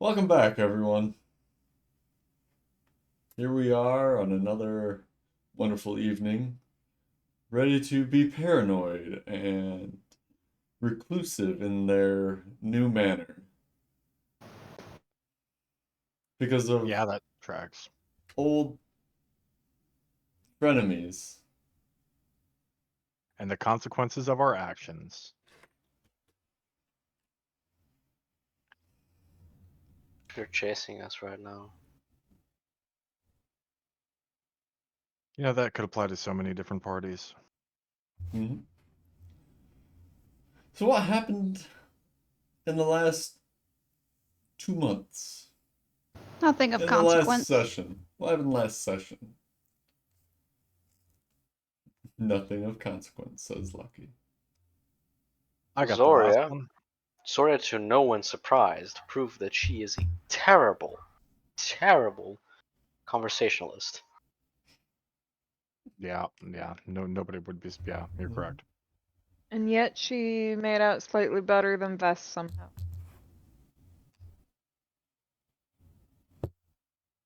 Welcome back, everyone. Here we are on another wonderful evening, ready to be paranoid and reclusive in their new manner because of Yeah, that tracks. old frenemies. And the consequences of our actions. You're chasing us right now. You know, that could apply to so many different parties. Mhm. So, what happened in the last 2 months? Nothing of In the last consequence. session? What happened in the last session? Nothing of consequence, says Lucky. I got the last Zoria, one. Zoria, to no one's surprise, proved that she is a terrible, terrible conversationalist. Yeah. No, nobody would be. Yeah, you're correct. And yet she made out slightly better than Vess somehow.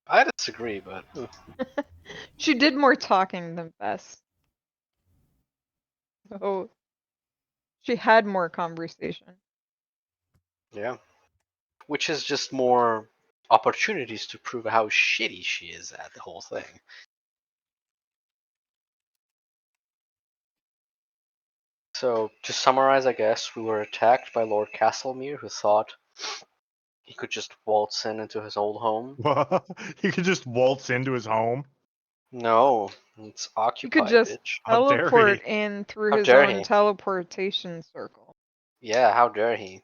I disagree, but She did more talking than Vess. So she had more conversation. yeah. Which is just more opportunities to prove how shitty she is at the whole thing. So, to summarize, I guess, we were attacked by Lord Castlemere, who thought he could just waltz into his old home. He could just waltz into his home. No, it's He could occupied, just bitch. How dare he? teleport in through How his dare own he? teleportation circle Yeah, how dare he?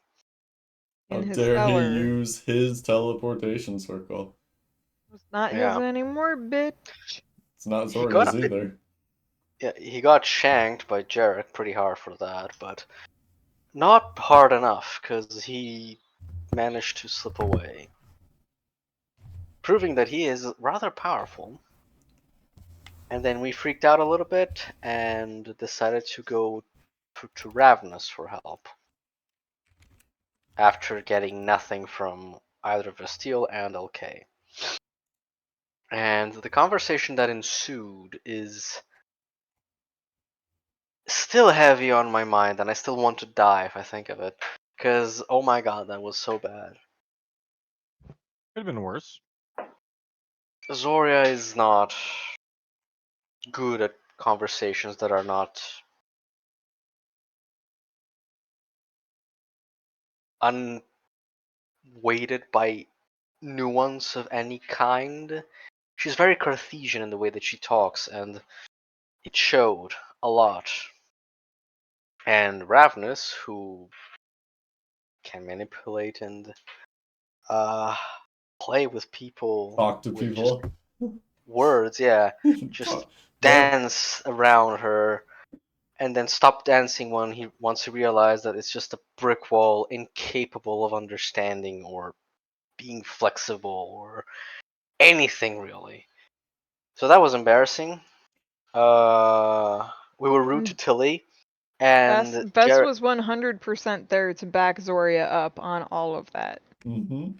How in his dare he cellar. use his teleportation circle? It's not his Yeah. anymore, bitch. It's not He got Zoria's either. Yeah, he got shanked by Jarek pretty hard for that, but not hard enough because he managed to slip away, proving that he is rather powerful. And then we freaked out a little bit and decided to go to Ravenous for help after getting nothing from either Vestille and LK. And the conversation that ensued is still heavy on my mind, and I still want to die if I think of it. Because, oh my god, that was so bad. Could have been worse. Zoria is not good at conversations that are not unweighted by nuance of any kind. She's very Cartesian in the way that she talks, and it showed a lot. And Ravenous, who can manipulate and play with people Talk to with just people. words, yeah, just Yeah. dance around her and then stop dancing when once he realized that it's just a brick wall incapable of understanding or being flexible or anything really. So that was embarrassing. We were rude to Tilly and Vess Jared. was 100% there to back Zoria up on all of that. Mm-hmm.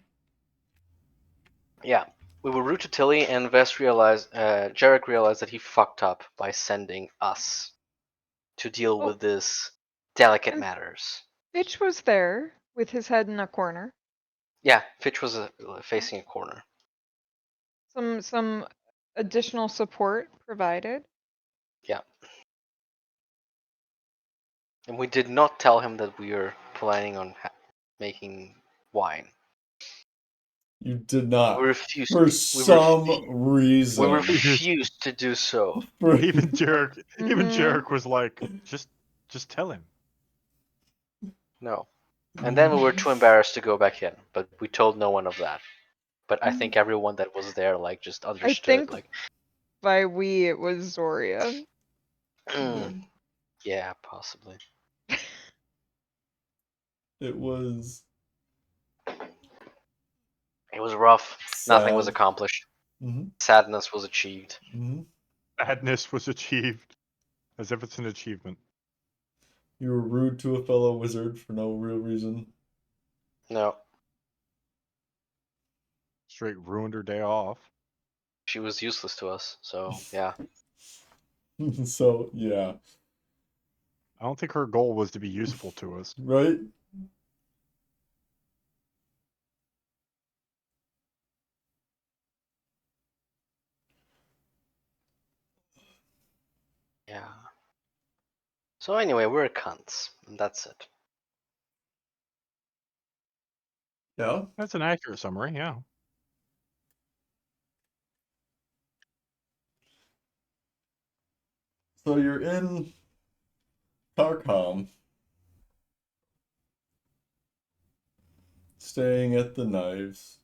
Yeah, we were rude to Tilly, and Vess realized, Jarek realized that he fucked up by sending us to deal Oh, with this delicate and matters. Fitch was there with his head in a corner. Yeah, Fitch was facing a corner. Some additional support provided. Yeah. And we did not tell him that we were planning on making wine. You did We not. refused. For We some we reason. refused to do so. For... Even Jarek, even Mhm. Jarek was like, just tell him. No. And then we were too embarrassed to go back in, but we told no one of that. But I think everyone that was there like just I understood. think Like, by we it was Zoria. yeah, possibly. It was It was rough. Nothing was sad. accomplished. Mm-hmm. Sadness was achieved. Mm-hmm. Madness was achieved, as if it's an achievement. You were rude to a fellow wizard for no real reason. No. Straight ruined her day off. She was useless to us, so yeah. So, yeah. I don't think her goal was to be useful to us. Right? Yeah. So anyway, we're cunts, and that's it. Yeah. That's an accurate summary, yeah. So you're in Tarkam, staying at the Knives.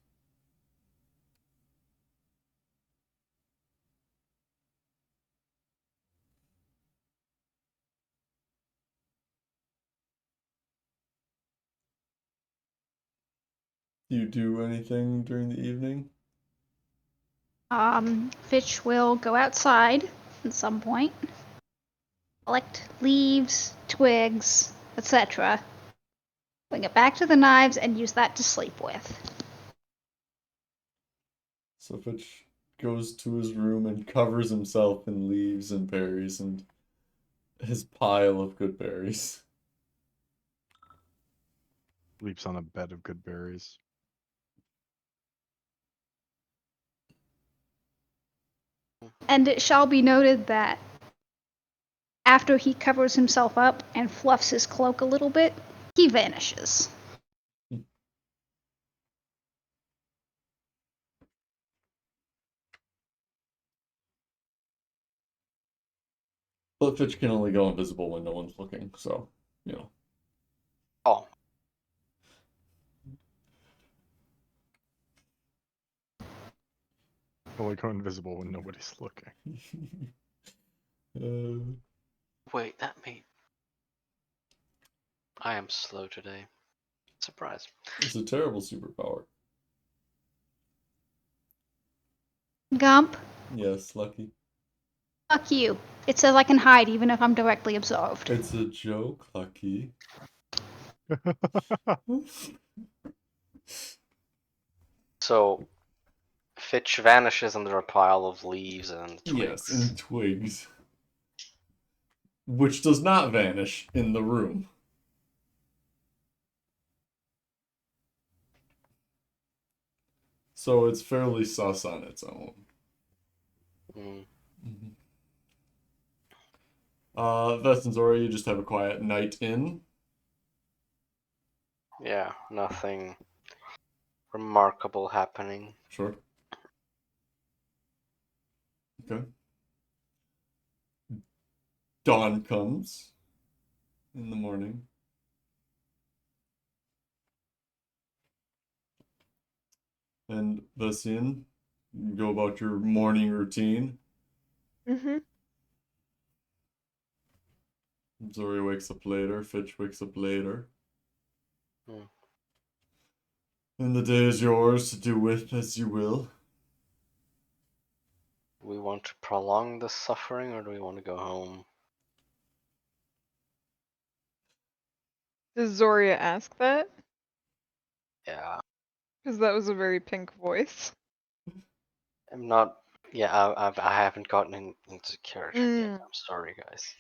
Do you do anything during the evening? Fitch will go outside at some point, collect leaves, twigs, etc. Bring it back to the Knives and use that to sleep with. So Fitch goes to his room and covers himself in leaves and berries and his pile of good berries. Sleeps on a bed of good berries. And it shall be noted that after he covers himself up and fluffs his cloak a little bit, he vanishes. But Fitch can only go invisible when no one's looking, so, you know. Oh, Only go invisible when nobody's looking. uh, wait, that made. I am slow today. Surprise. it's a terrible superpower. Gump, Yes, Lucky. fuck you. It says I can hide even if I'm directly observed. It's a joke, Lucky. So, Fitch vanishes under a pile of leaves and Yes, twigs. and twigs. Which does not vanish in the room. So it's fairly sus on its own. Mm. Vest and Zora, you just have a quiet night in. Yeah, nothing remarkable happening. Sure. Okay. Dawn comes in the morning. And Vesian, you go about your morning routine. Mm-hmm. Zori wakes up later. Fitch wakes up later. Hmm. And the day is yours to do with as you will. Do we want to prolong the suffering or do we want to go home? Does Zoria ask that? Yeah, Because that was a very pink voice. I'm not. Yeah, I haven't gotten into character yet. Mm. I'm sorry, guys.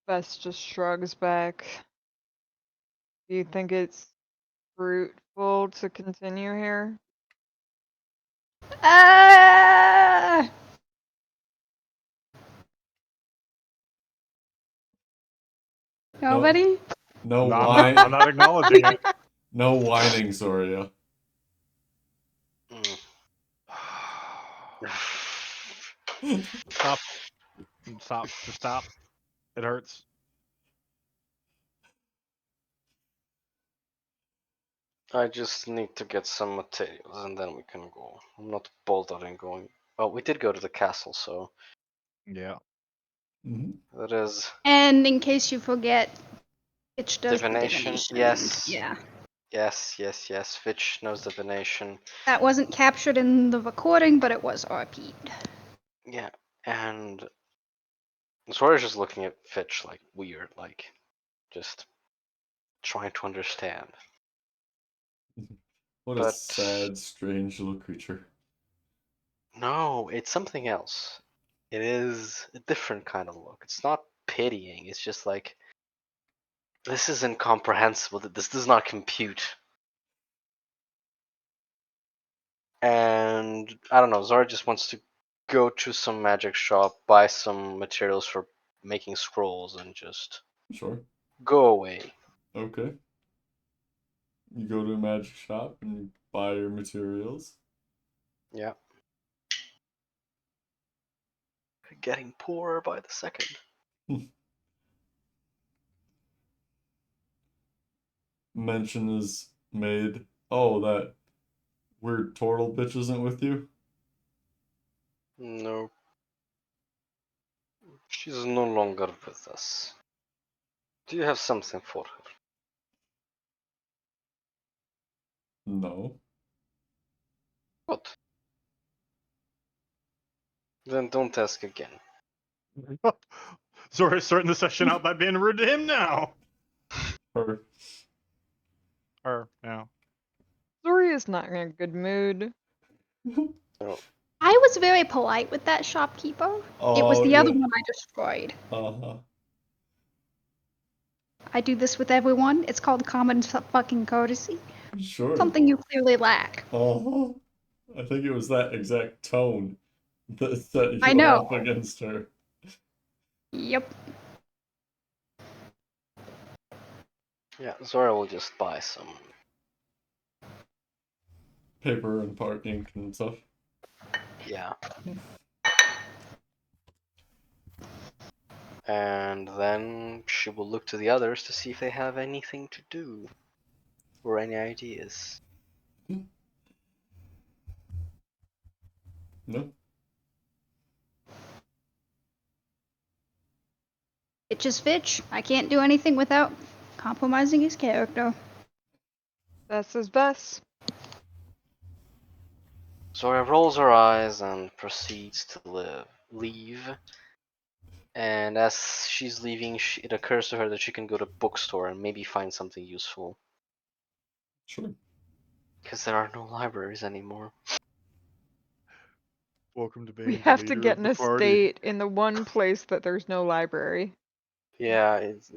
Bess just shrugs back. Do you think it's fruitful to continue here? Ah! Nobody? No No, wine. I'm not acknowledging it. No whining, Zoria. Mm. Stop. Stop. Just stop. It hurts. I just need to get some materials and then we can go. I'm not bothering going. Well, we did go to the castle, so Yeah. that is And in case you forget, Fitch does the divination. divination. Yes, Yeah. yes. Fitch knows divination. That wasn't captured in the recording, but it was RP'd. Yeah, and Zora's just looking at Fitch like weird, like just trying to understand. What a But sad, strange little creature. no, it's something else. It is a different kind of look. It's not pitying. It's just like, this is incomprehensible. This does not compute. And I don't know. Zora just wants to go to some magic shop, buy some materials for making scrolls, and just Sure. go away. Okay. You go to a magic shop and you buy your materials. Yeah. Getting poorer by the second. Mention is made. Oh, that weird turtle bitch isn't with you? No. She's no longer with us. Do you have something for her? No. Good. Then don't ask again. Zora's starting the session out by being rude to him now. Her. Or now. Zori is not in a good mood. No. I was very polite with that shopkeeper. It was Oh, the other yeah. one I destroyed. Uh-huh. I do this with everyone. It's called common fucking courtesy. Sure. Something you clearly lack. Uh-huh. I think it was that exact tone that set I you know. off against her. Yep. Yeah, Zora will just buy some. Paper and part ink and stuff. Yeah. And then she will look to the others to see if they have anything to do. Or any ideas. No? Bitch is bitch. I can't do anything without compromising his character. That's his best. Zora rolls her eyes and proceeds to leave. And as she's leaving, it occurs to her that she can go to bookstore and maybe find something useful. Sure. Because there are no libraries anymore. Welcome to being We the have to leader get of an the party. estate in the one place that there's no library. Yeah, it's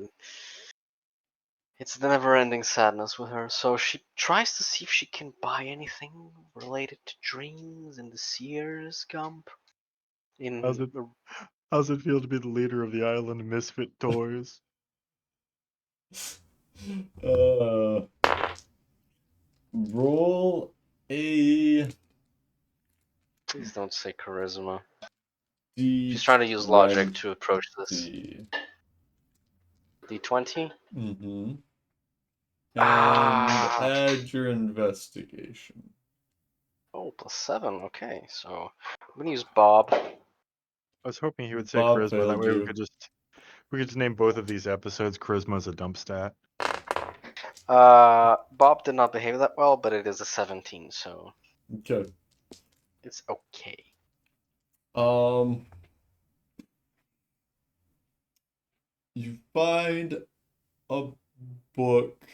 the never-ending sadness with her. So she tries to see if she can buy anything related to dreams in the Sears Gump. How's it feel to be the leader of the island of misfit toys? Uh, roll a Please don't say charisma. D20. She's trying to use logic to approach this. D20? Mm-hmm. And Ah. add your investigation. Oh, +7. Okay, so I'm gonna use Bob. I was hoping he would say Bob charisma. That failed way you. we could just name both of these episodes Charisma as a dump stat. Bob did not behave that well, but it is a 17, so Okay. it's okay. You find a book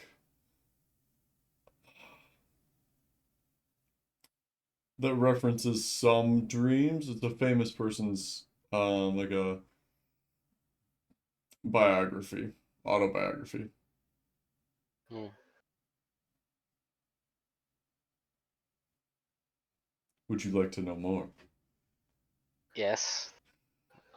that references some dreams. It's a famous person's like a biography, autobiography. Hmm. Would you like to know more? Yes.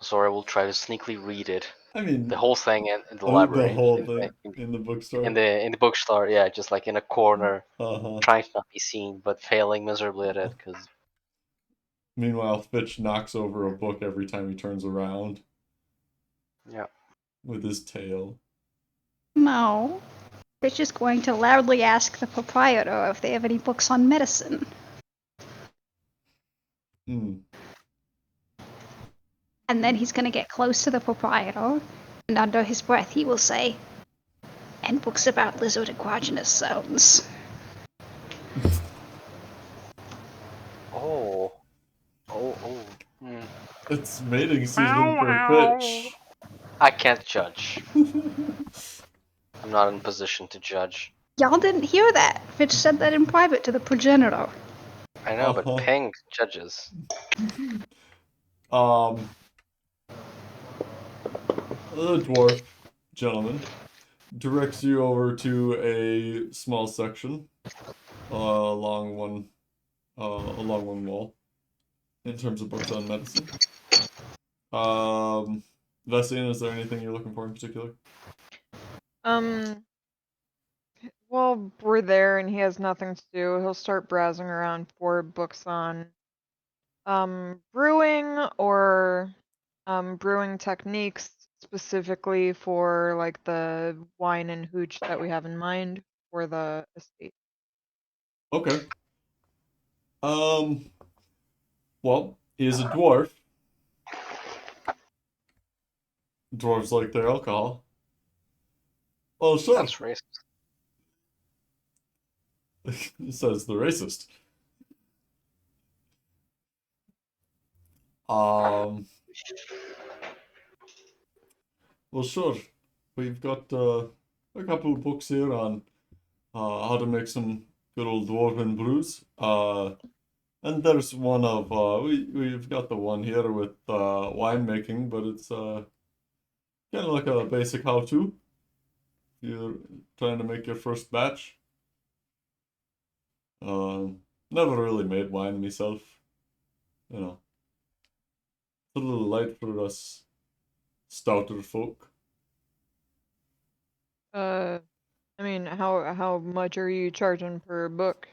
Zora will try to sneakily read it. I mean, The whole thing in the the library. whole thing in the bookstore. In the bookstore, yeah, just like in a corner, Uh-huh. trying to not be seen, but failing miserably at it, because Meanwhile, Fitch knocks over a book every time he turns around yeah. with his tail. No. They're just going to loudly ask the proprietor if they have any books on medicine. Hmm. And then he's going to get close to the proprietor, and under his breath he will say, and books about lizard equagenous zones. Oh. Hmm. It's mating season for Fitch. I can't judge. I'm not in position to judge. Y'all didn't hear that. Fitch said that in private to the progenitor. I know, but Uh-huh. Peng judges. The dwarf gentleman directs you over to a small section along one wall in terms of books on medicine. Vessian, is there anything you're looking for in particular? Well, we're there and he has nothing to do. He'll start browsing around for books on brewing or brewing techniques specifically for like the wine and hooch that we have in mind for the estate. Okay. Well, he is a dwarf. Dwarves like their alcohol. Oh, sure, That's racist. says the racist. Um, well, sure. We've got a couple of books here on how to make some good old dwarven brews. And there's one of we've got the one here with winemaking, but it's kind of like a basic how-to. You're trying to make your first batch. Uh, Never really made wine myself. You know, it's a little light for us stouter folk. Uh, I mean, how much are you charging per book?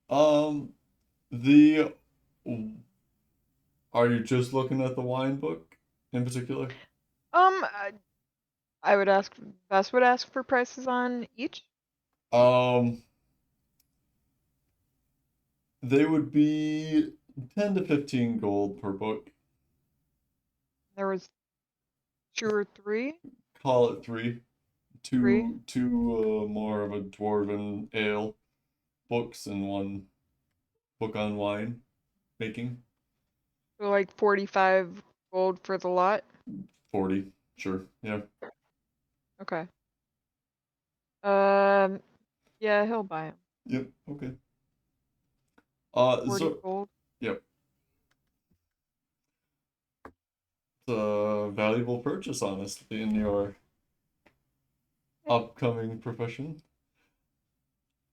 Um, the Are you just looking at the wine book in particular? I would ask, Bess would ask for prices on each. Um, they would be 10 to 15 gold per book. There was 2 or 3. Call it three. 3. Two more of a dwarven ale books and one book on wine making. So like 45 gold for the lot. 40, sure. Yeah. Okay. Um, yeah, he'll buy them. Yep, okay. 40 So gold. yep. It's a valuable purchase, honestly, in your upcoming profession.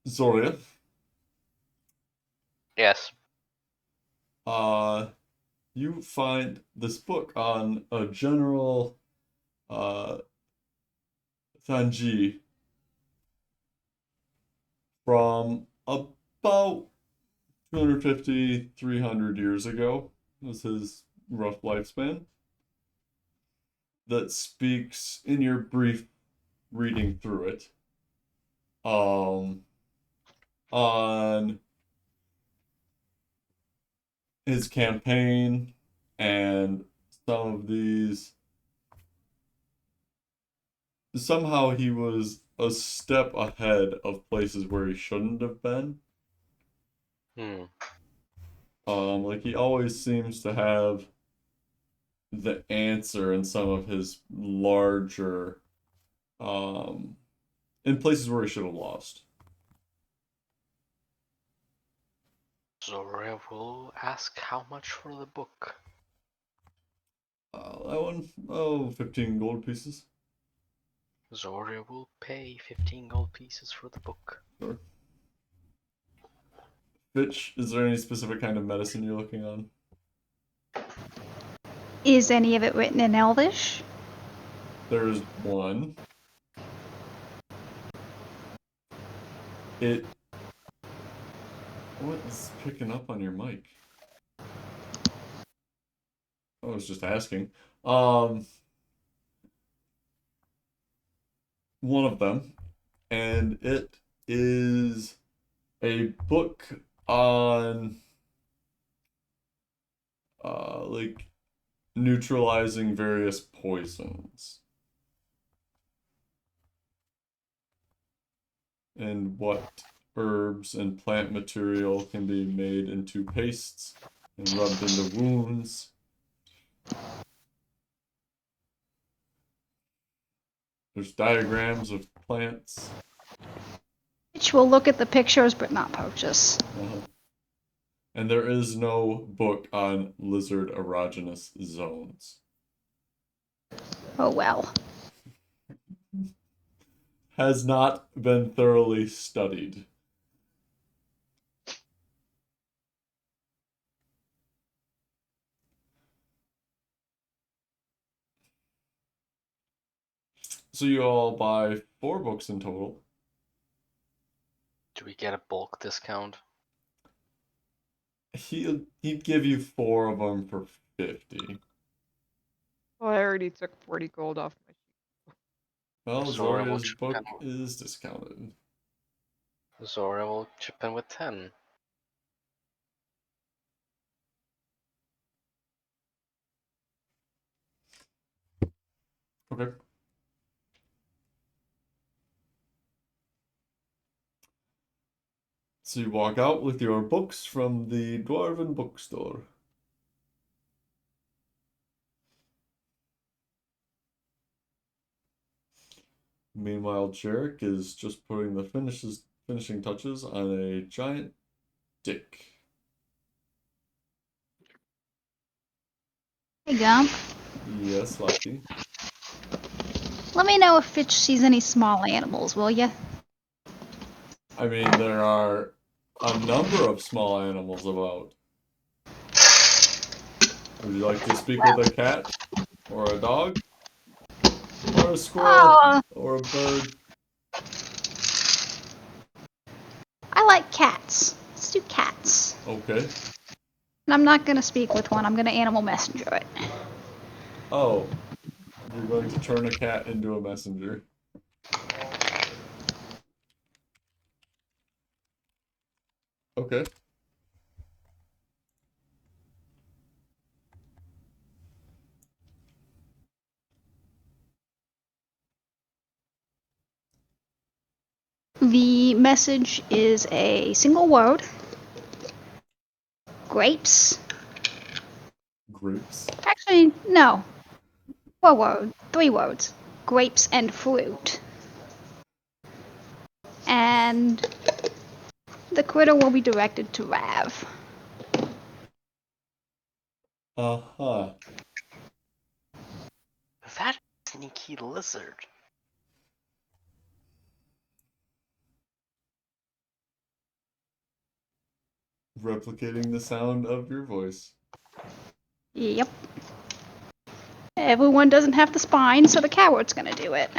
Zoria, Yes. uh, you find this book on a general uh, Sanji from about 250, 300 years ago, was his rough lifespan, that speaks in your brief reading through it um, on his campaign and some of these. Somehow he was a step ahead of places where he shouldn't have been. Hmm. Like he always seems to have the answer in some of his larger, um, in places where he should have lost. Zoria will ask how much for the book. That one, oh, 15 gold pieces. Zoria will pay 15 gold pieces for the book. Sure. Fitch, is there any specific kind of medicine you're looking on? Is any of it written in Elvish? There's one. It. What is picking up on your mic? I was just asking. One of them, and it is a book on like neutralizing various poisons and what herbs and plant material can be made into pastes and rubbed into wounds. There's diagrams of plants. Which will look at the pictures but not purchase. And there is no book on lizard erogenous zones. Oh well. Has not been thoroughly studied. So you all buy 4 books in total. Do we get a bulk discount? He'd give you 4 of them for 50. Well, I already took 40 gold off my sheet. Well, Zora will Zoria's chip book in. is discounted. Zora will chip in with 10. Okay. So you walk out with your books from the Dwarven bookstore. Meanwhile, Jarek is just putting the finishing touches on a giant dick. Hey Gump. Yes, Lucky. Let me know if Fitch sees any small animals, will ya? I mean, there are a number of small animals about. Would you like to speak with a cat? Or a dog? Or a squirrel? Oh, Or a bird? I like cats. Let's do cats. Okay. And I'm not gonna speak with one, I'm gonna animal messenger it. Oh, you're going to turn a cat into a messenger. Okay. The message is a single word. Grapes. Grapes. Actually, no. 3 words. Grapes and fruit. And the critter will be directed to Rav. Uh-huh. That sneaky lizard. Replicating the sound of your voice. Yep. Everyone doesn't have the spine, so the coward's gonna do it.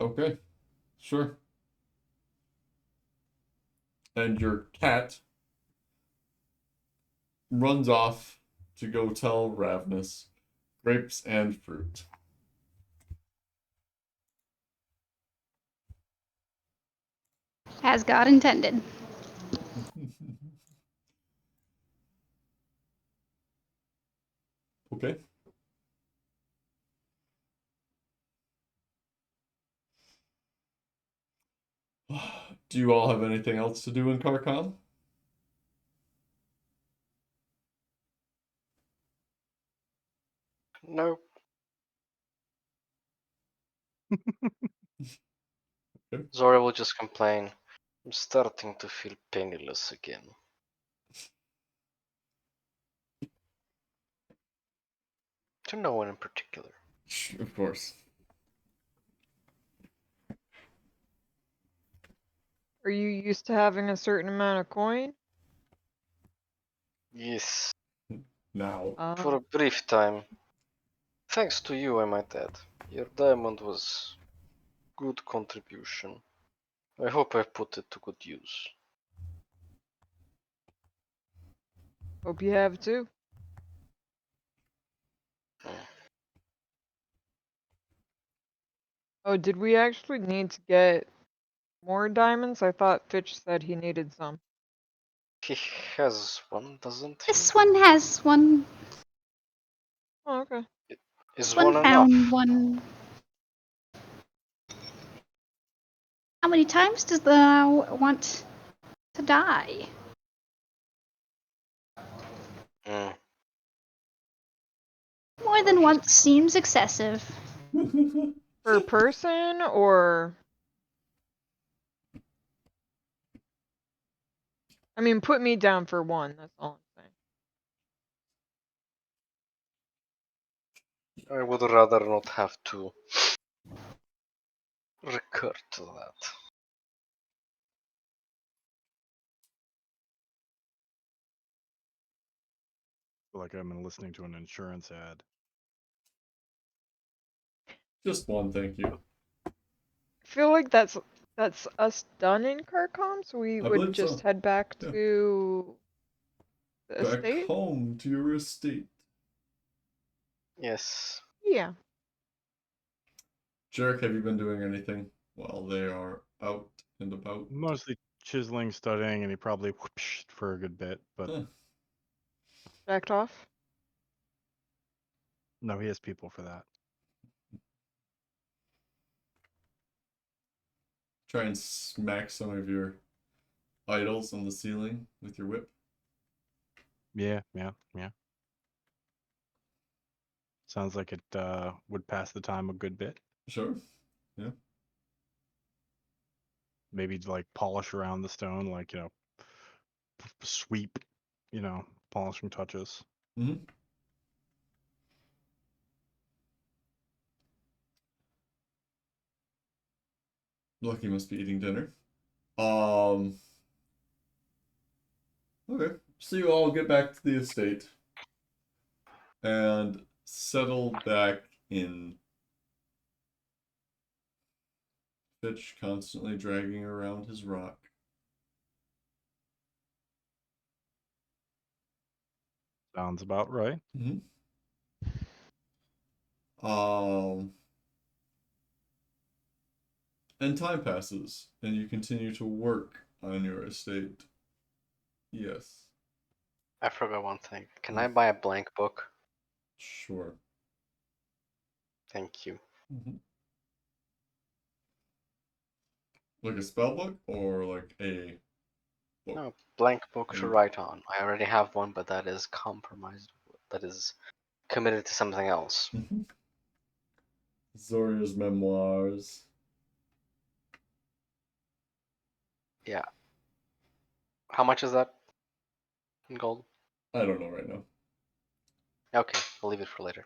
Okay. Sure. And your cat runs off to go tell Ravnus grapes and fruit. As God intended. Okay. Do you all have anything else to do in Carcom? Nope. Okay. Zora will just complain. I'm starting to feel penniless again. To no one in particular. Of course. Are you used to having a certain amount of coin? Yes, Now. for a brief time. Thanks to you, I might add. Your diamond was good contribution. I hope I put it to good use. Hope you have too. Oh, did we actually need to get more diamonds? I thought Fitch said he needed some. He has one, doesn't he? This one has one. Oh, okay. Is One one enough? found one. How many times does thou want to die? Mm. More than once seems excessive. Per person or? I mean, put me down for one. That's all I'm saying. I would rather not have to recur to that. Feel like I'm listening to an insurance ad. Just one, thank you. I feel like that's us done in Carcom, so we I would believe just so. head back Yeah. to the Back estate. home to your estate. Yes. Yeah. Jarek, have you been doing anything while they are out and about? Mostly chiseling, studying, and he probably whoopshed for a good bit. But Huh. Backed off. no, he has people for that. Try and smack some of your idols on the ceiling with your whip. Yeah. Sounds like it would pass the time a good bit. Sure. Maybe like polish around the stone, like sweep, polishing touches. Mm-hmm. Lucky must be eating dinner. Okay. So you all get back to the estate and settle back in. Fitch constantly dragging around his rock. Sounds about right. Mm-hmm. Um, and time passes, and you continue to work on your estate. Yes. I forgot one thing. Can Hmm. I buy a blank book? Sure. Thank you. Mm-hmm. Like a spell book or like a book? No, blank book to And write on. I already have one, but that is compromised. That is committed to something else. mm-hmm. Zoria's memoirs. Yeah. How much is that in gold? I don't know right now. Okay, I'll leave it for later.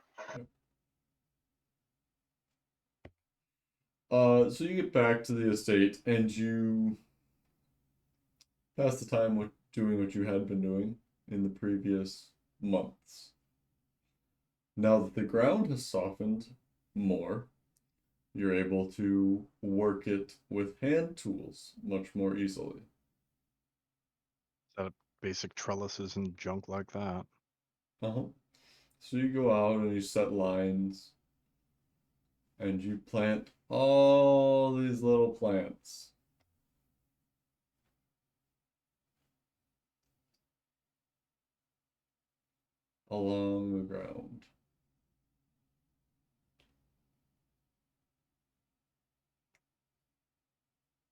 So you get back to the estate and you pass the time with doing what you had been doing in the previous months. Now that the ground has softened more, you're able to work it with hand tools much more easily. Set up basic trellises and junk like that. Uh-huh. So you go out and you set lines and you plant all these little plants along the ground.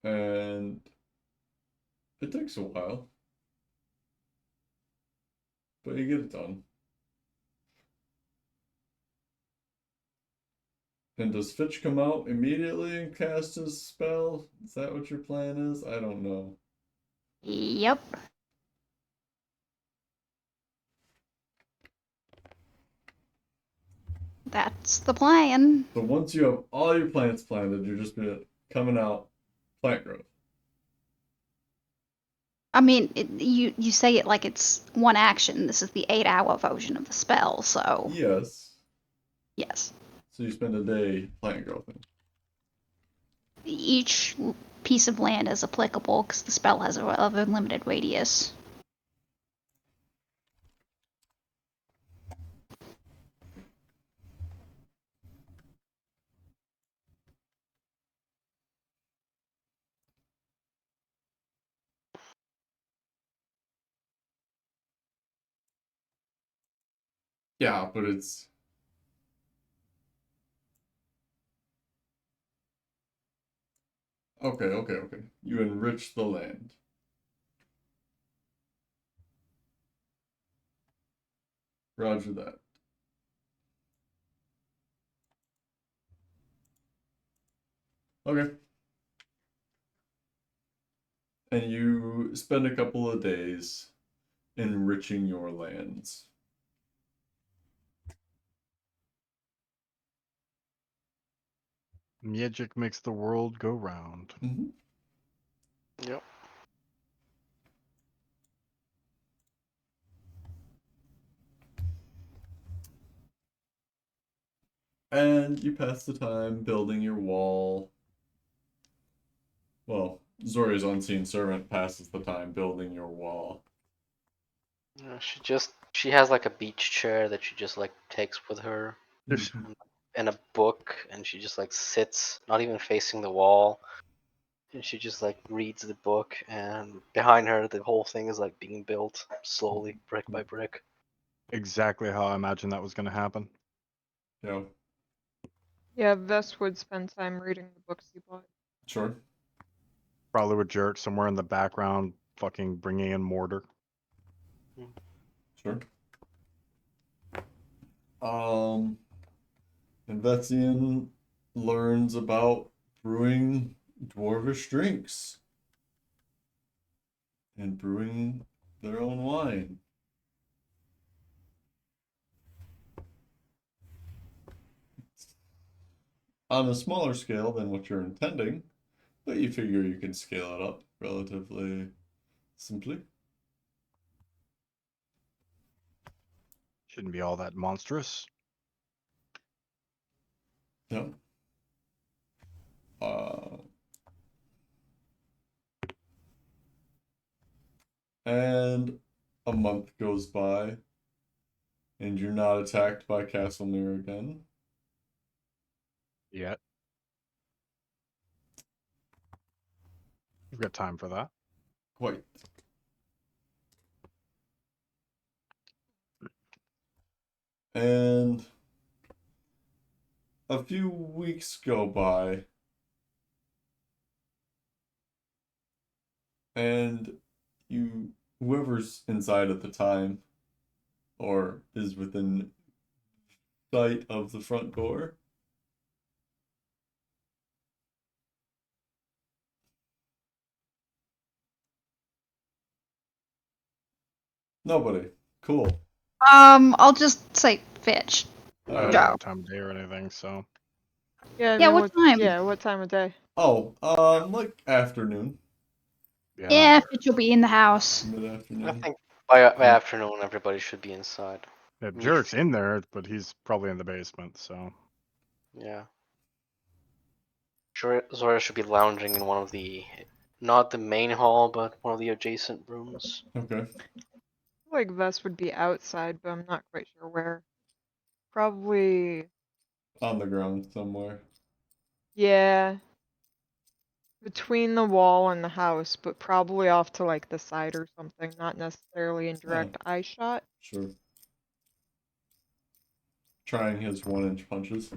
And it takes a while, but you get it done. And does Fitch come out immediately and cast his spell? Is that what your plan is? I don't know. Yep. That's the plan. So once you have all your plants planted, you're just gonna coming out plant growth. I mean, you say it like it's one action. This is the 8-hour version of the spell, so Yes. yes. So you spend a day plant growing. Each piece of land is applicable because the spell has a limited radius. Yeah, but it's Okay. You enrich the land. Roger that. Okay. And you spend a couple of days enriching your lands. Magic makes the world go round. Mm-hmm. Yep. And you pass the time building your wall. Well, Zori's unseen servant passes the time building your wall. Yeah, she has like a beach chair that she just like takes with her and a book, and she just like sits, not even facing the wall, and she just like reads the book, and behind her the whole thing is like being built slowly, brick by brick. Exactly how I imagined that was going to happen. Yeah, Yeah, Vess would spend time reading the books he bought. sure. Probably with Jerk somewhere in the background, fucking bringing in mortar. Sure. And Vetsian learns about brewing dwarvish drinks and brewing their own wine. On a smaller scale than what you're intending, but you figure you can scale it up relatively simply. Shouldn't be all that monstrous. Yeah. And a month goes by, and you're not attacked by Castlemere again. Yet. You've got time for that. Quite. And a few weeks go by, and whoever's inside at the time, or is within sight of the front door, nobody. Cool. I'll just say Fitch. I don't Go. know time of day or anything, so. Yeah, I Yeah, mean, what time? Yeah, what time of day? Like afternoon, Yeah, Yeah, not Fitch will be in the house. I mid-afternoon. think by Mm. afternoon everybody should be inside. Yeah, Me Jerk's in there, but he's probably in the basement, so. Yeah. Zora should be lounging in one of not the main hall, but one of the adjacent rooms. Okay. Like Vess would be outside, but I'm not quite sure where. Probably, On the ground somewhere. yeah, between the wall and the house, but probably off to like the side or something, not necessarily in direct eye shot. Sure. Trying his 1-inch punches.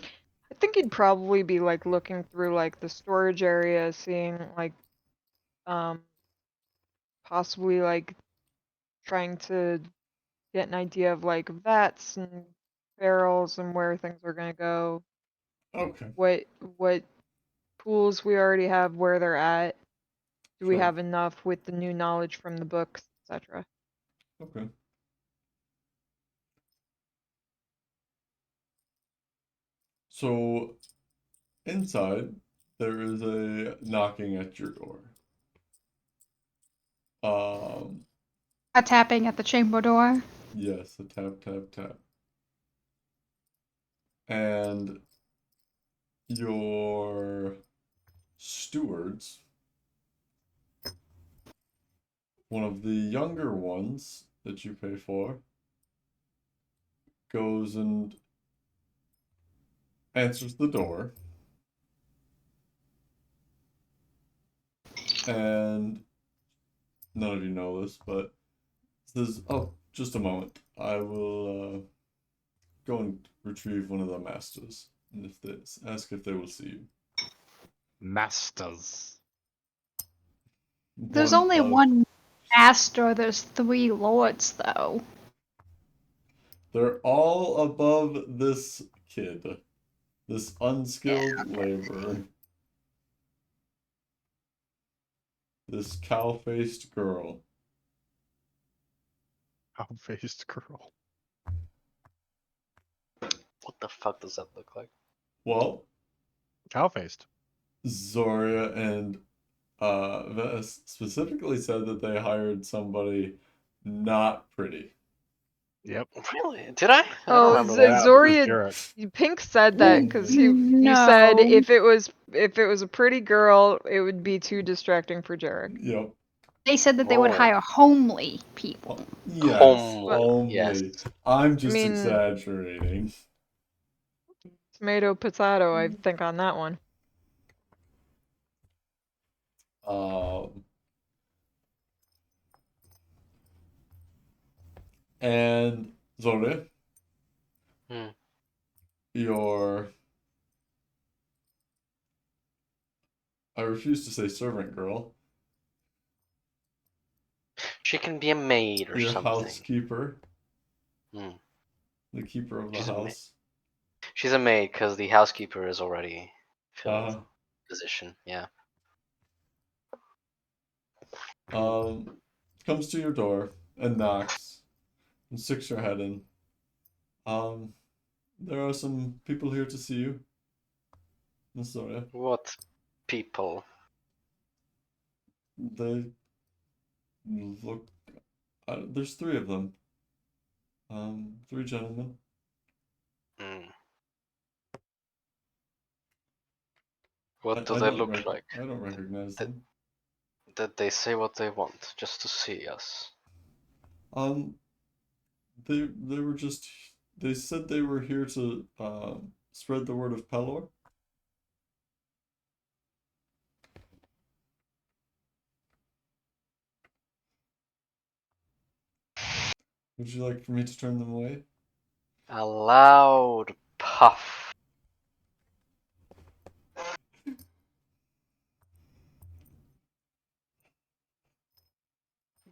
I think he'd probably be like looking through like the storage area, seeing like um possibly like trying to get an idea of like vats and barrels and where things are gonna go, Okay. what pools we already have, where they're at. Do we Sure. have enough with the new knowledge from the books, etc. Okay. So inside there is a knocking at your door. A tapping at the chamber door. Yes, a tap, tap, tap. And your stewards, one of the younger ones that you pay for, goes and answers the door. And none of you know this, but says, "Oh, just a moment. I will go and retrieve one of the masters, and ask if they will see you." Masters. There's One only of- one master, there's 3 lords, though. They're all above this kid. This unskilled laborer. This cow-faced girl. Cow-faced girl. What the fuck does that look like? Well, Cow-faced. Zoria and Vess specifically said that they hired somebody not pretty. Yep. Really? Did I? I don't Oh, remember Yeah, that. this is Zoria, Jarrett. Pink said that because you No. said if it was a pretty girl, it would be too distracting for Jarek. Yep. They said that they would Oh. hire homely people. Yes. Homely, Homely. yes. I'm just mean- exaggerating. Tomato, potato, I think on that one. And Zoria, Hmm. your I refuse to say servant girl. She can be a maid or Your something. housekeeper. Hmm. The keeper of the She's a ma- house. She's a maid because the housekeeper is already filled Uh, position. Yeah. comes to your door and knocks and sticks her head in. There are some people here to see you, Miss Zoria. What people? They look. There's 3 of them. 3 gentlemen. Hmm. What do I they don't look like? I don't recognize Th- them. Did they say what they want just to see us? They were just. They said they were here to spread the word of Pelor. Would you like for me to turn them away? A loud puff.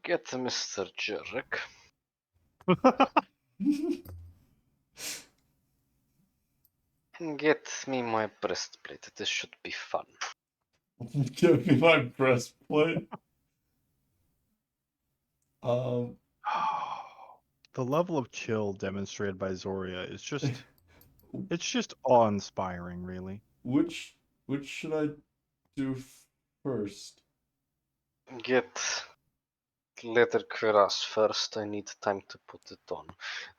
Get Mr. Jerk. And get me my breastplate. This should be fun. Give me my breastplate. The level of chill demonstrated by Zoria is just it's just awe-inspiring, really. Which should I do first? Get leather cuirass first. I need time to put it on.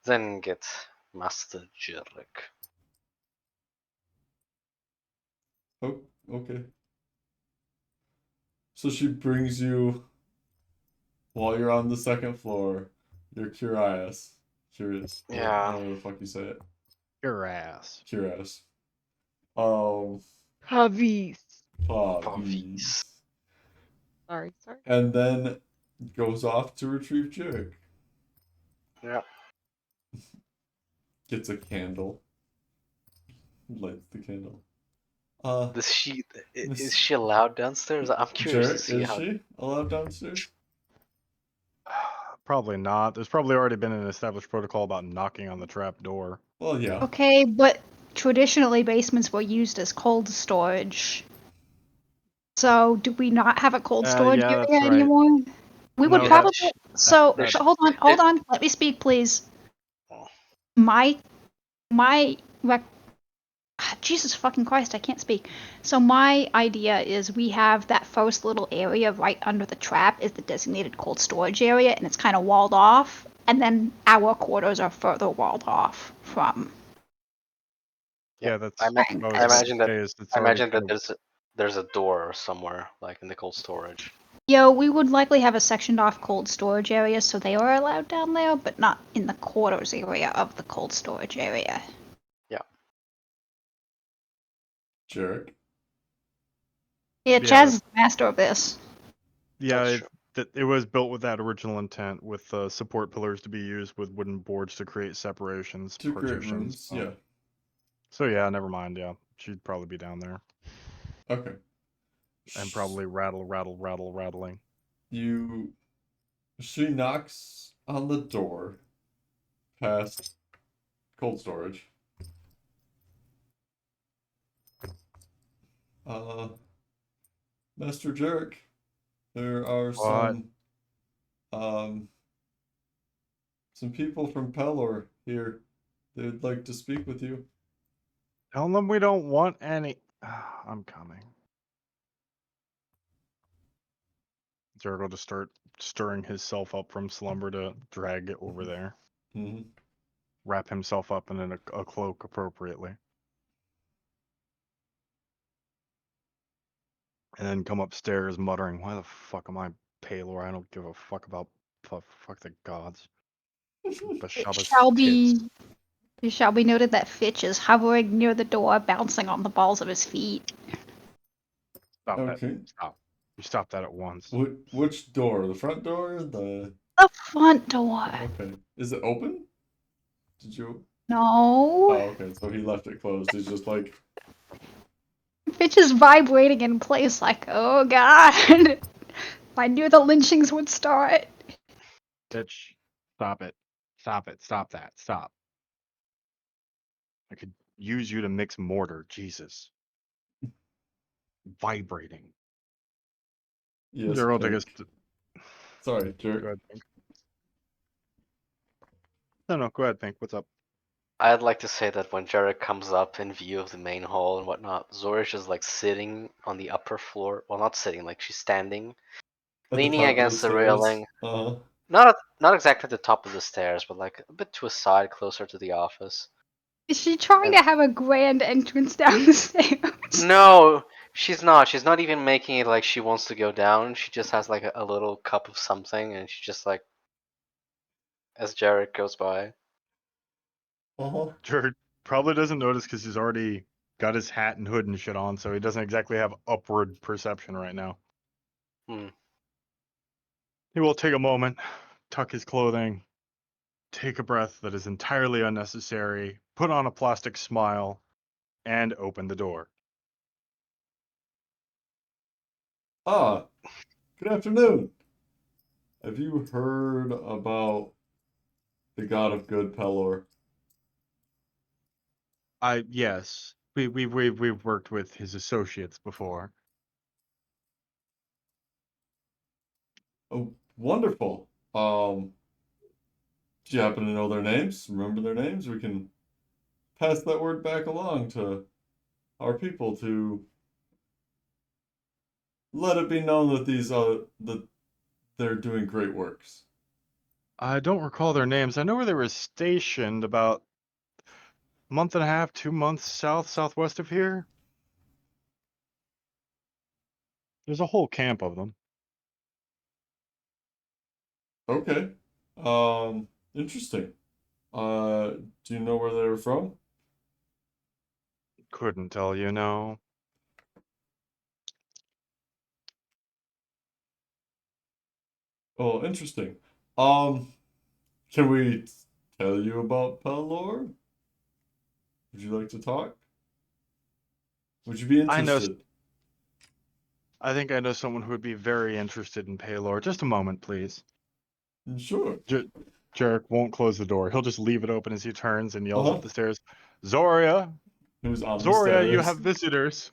Then get Master Jerk. Oh, okay. So she brings you while you're on the 2nd floor. You're curious. Yeah. However the fuck you say it. Your ass. Curious. Havis. Puppies. Sorry. And then goes off to retrieve Jerick. Yeah. Gets a candle. Lights the candle. Is she Miss- is she allowed downstairs? I'm curious to Jerick, see is how. she allowed downstairs? Probably not. There's probably already been an established protocol about knocking on the trap door. Well, yeah. Okay, but traditionally basements were used as cold storage. So do we not have a cold storage Yeah, area that's right. anymore? We would No, probably. So that- hold on. Let me speak, please. My Jesus fucking Christ, I can't speak. So my idea is we have that first little area right under the trap is the designated cold storage area, and it's kind of walled off, and then our quarters are further walled off from. Yeah, that's. I imagine that there's. there's a door somewhere, like in the cold storage. Yo, we would likely have a sectioned off cold storage area, so they are allowed down there, but not in the quarters area of the cold storage area. Jerick. Yeah, Yeah, Chaz is the master of this. Yeah, That's it was built with that original intent, with support pillars to be used with wooden boards to create separations, To create partitions. rooms, yeah. So yeah, never mind. Yeah, she'd probably be down there. Okay. and probably rattling. She knocks on the door past cold storage. Master Jarek, there are What? some people from Pelor here. They'd like to speak with you. Tell them we don't want any. I'm coming. Jared will just start stirring himself up from slumber to drag it over there. Mm-hmm. Wrap himself up in a cloak appropriately. And then come upstairs muttering, "Why the fuck am I Palor? I don't give a fuck about fuck the gods." It Bashaba's shall tits. be. It shall be noted that Fitch is hovering near the door, bouncing on the balls of his feet. Stop that. Okay. Stop. You stop that at once. Which door? The front door? The The front door. Okay. Is it open? Did you? No. Oh, okay. So he left it closed. He's just like, Fitch is vibrating in place like, oh god. I knew the lynchings would start. Bitch. Stop it. Stop it. Stop that. Stop. I could use you to mix mortar. Jesus. Vibrating. yes, Gerald, I Pink. guess. Sorry, Go Jarek. ahead, Pink. No, go ahead, Pink. What's up? I'd like to say that when Jarek comes up in view of the main hall and whatnot, Zorish is like sitting on the upper floor. Well, not sitting, like she's standing, At the leaning top of the against the stairs. railing. Uh-huh. Not exactly at the top of the stairs, but like a bit to a side, closer to the office. Is she trying And to have a grand entrance down the stairs? no, she's not. She's not even making it like she wants to go down. She just has like a little cup of something, and she just like as Jarek goes by. Uh-huh. Jared probably doesn't notice because he's already got his hat and hood and shit on, so he doesn't exactly have upward perception right now. Hmm. He will take a moment, tuck his clothing, take a breath that is entirely unnecessary, put on a plastic smile, and open the door. Ah, good afternoon. Have you heard about the god of good, Pelor? Yes, we've worked with his associates before. Oh, wonderful. Do you happen to know their names? Remember their names? We can pass that word back along to our people to let it be known that that they're doing great works. I don't recall their names. I know where they were stationed about a month and a half, 2 months southwest of here. There's a whole camp of them. Okay. Interesting. Do you know where they're from? Couldn't tell you, no. Oh, interesting. Um, can we tell you about Pelor? Would you like to talk? Would you be I know. interested? I think I know someone who would be very interested in Paylor. Just a moment, please. Sure. Jarek won't close the door. He'll just leave it open as he turns and yells Uh-huh. up the stairs, "Zoria! Who's on the Zoria, you stairs? have visitors."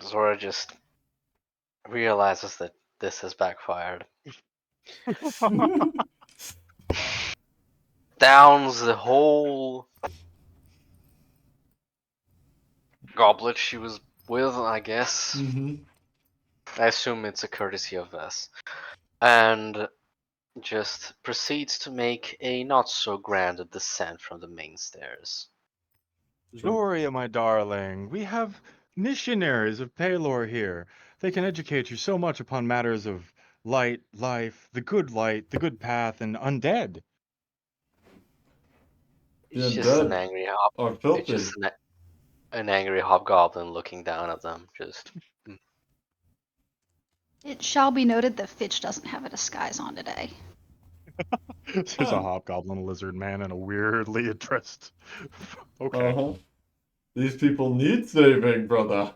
Zora just realizes that this has backfired. Downs the whole goblet she was with, I guess. Mm-hmm. I assume it's a courtesy of Vess. And just proceeds to make a not so grand descent from the main stairs. Zoria, my darling, we have missionaries of Paylor here. They can educate you so much upon matters of light, life, the good path, and undead. The It's just an undead angry are It's just filthy. an angry hobgoblin looking down at them. Just It shall be noted that Fitch doesn't have a disguise on today. There's a hobgoblin, a lizard man, and a weirdly addressed. Okay. Uh-huh. These people need saving, brother.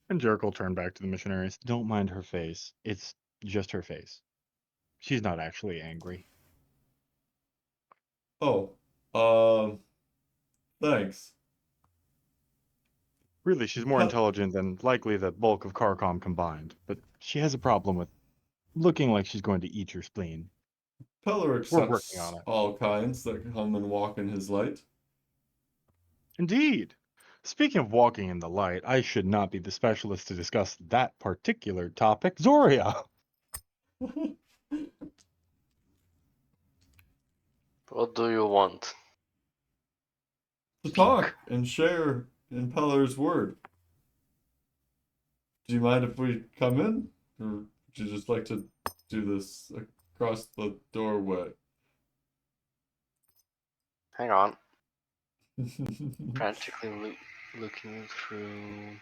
And Jericho will turn back to the missionaries. Don't mind her face. It's just her face. She's not actually angry. Oh, thanks. Really, she's more Pe- intelligent than likely the bulk of Carcom combined, but she has a problem with looking like she's going to eat your spleen. Peller We're working on accepts it. all kinds that come and walk in his light. Indeed. Speaking of walking in the light, I should not be the specialist to discuss that particular topic. Zoria! What do you want? To Speak. talk and share in Peller's word. Do you mind if we come in? Or would you just like to do this across the doorway? Hang on. Frantically looking through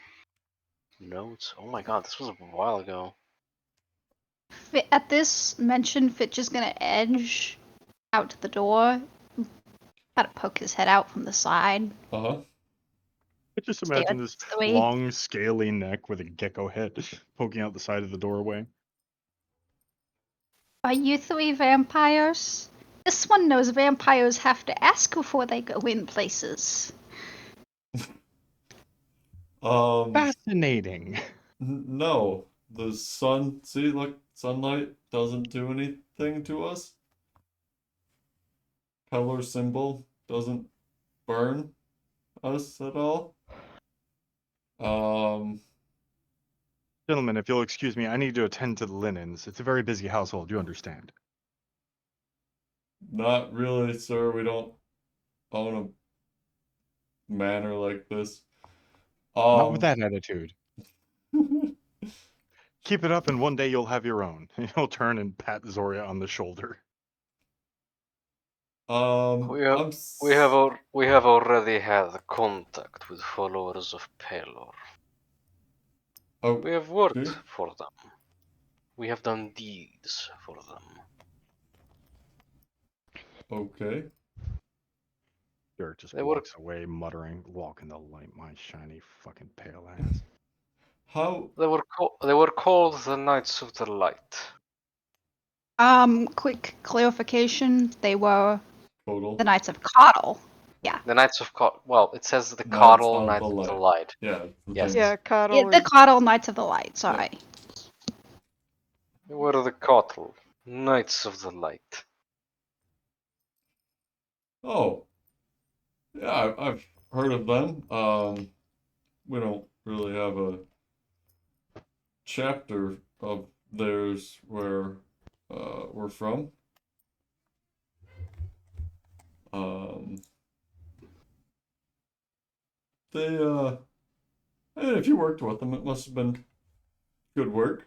notes. Oh my god, this was a while ago. At this mention, Fitch is gonna edge out to the door, kind of poke his head out from the side. Uh-huh. I just Stare imagine at this Zoe. long, scaly neck with a gecko head poking out the side of the doorway. Are you three vampires? This one knows vampires have to ask before they go in places. Fascinating. No. The sun, see, look, sunlight doesn't do anything to us. Color symbol doesn't burn us at all. Um, Gentlemen, if you'll excuse me, I need to attend to the linens. It's a very busy household, you understand. Not really, sir. We don't own a manor like this. Not with Um, that attitude. Keep it up, and one day you'll have your own. He'll turn and pat Zoria on the shoulder. We have I'm we have already had contact with followers of Pelor. oh, We have worked okay. for them. We have done deeds for them. Okay. Derek just They were walks away, muttering, "Walk in the light, my shiny fucking pale ass." How they were called the Knights of the Light. Quick clarification. They were total? the Knights of Coddle. Yeah. The Knights of well, it says the Knights Coddle of Knights the of the Light. Light. Yeah, the Yes. things. Yeah, Yeah, Coddle the is Coddle Knights of the Light, sorry. They were the Coddle Knights of the Light. Oh, yeah, I've heard of them. We don't really have a chapter of theirs where we're from. Um, they and if you worked with them, it must have been good work.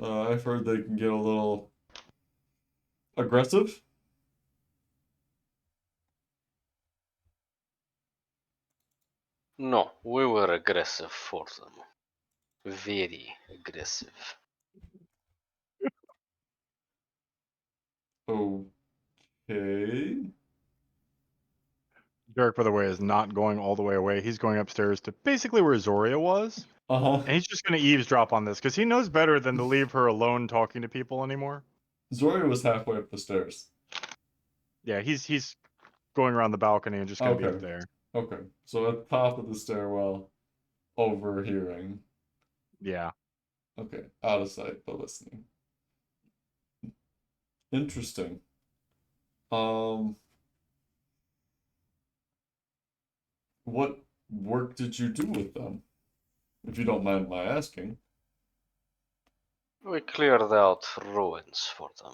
I've heard they can get a little aggressive. No, we were aggressive for them. Very aggressive. Okay. Derek, by the way, is not going all the way away. He's going upstairs to basically where Zoria was. Uh-huh. And he's just going to eavesdrop on this because he knows better than to leave her alone talking to people anymore. Zoria was halfway up the stairs. Yeah, he's going around the balcony and just going to be up Okay. there. Okay. So at the top of the stairwell, overhearing. Yeah. Okay. Out of sight, but listening. Interesting. Um, what work did you do with them? If you don't mind my asking. We cleared out ruins for them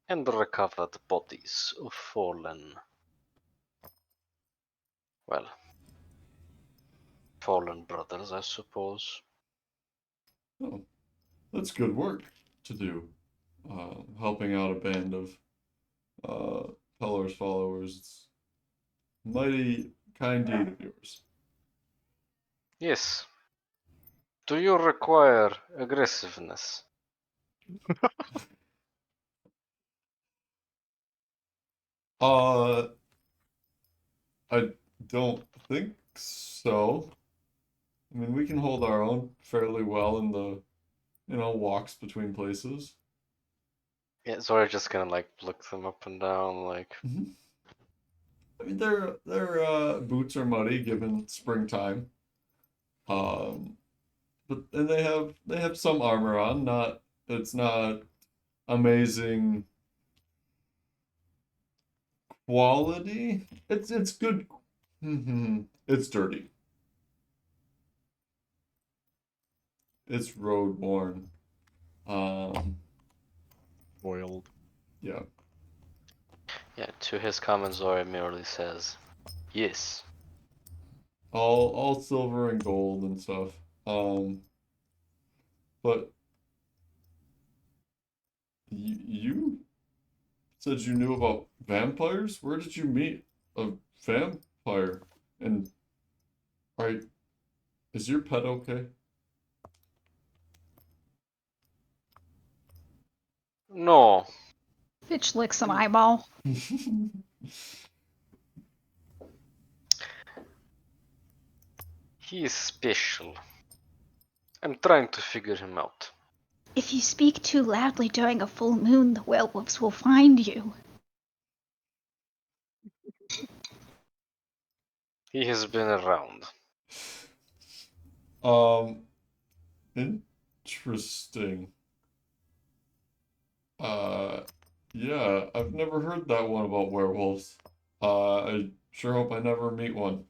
and recovered bodies of well, fallen brothers, I suppose. Oh, that's good work to do. Helping out a band of Pellar's followers. It's mighty kind deed of yours. Yes. Do you require aggressiveness? Uh, I don't think so. I mean, we can hold our own fairly well in the, walks between places. Yeah, Zora just kind of like looks them up and down, like. I mean, their boots are muddy given springtime. Um, and they have some armor on. It's not amazing quality. It's good. It's dirty. It's road worn. Boiled. Yeah. Yeah, to his comment, Zora merely says, yes. All silver and gold and stuff. But you said you knew about vampires? Where did you meet a vampire? And are is your pet okay? No, Fitch licks an eyeball. he is special. I'm trying to figure him out. If you speak too loudly during a full moon, the werewolves will find you. He has been around. Um, Interesting. Yeah, I've never heard that one about werewolves. I sure hope I never meet one.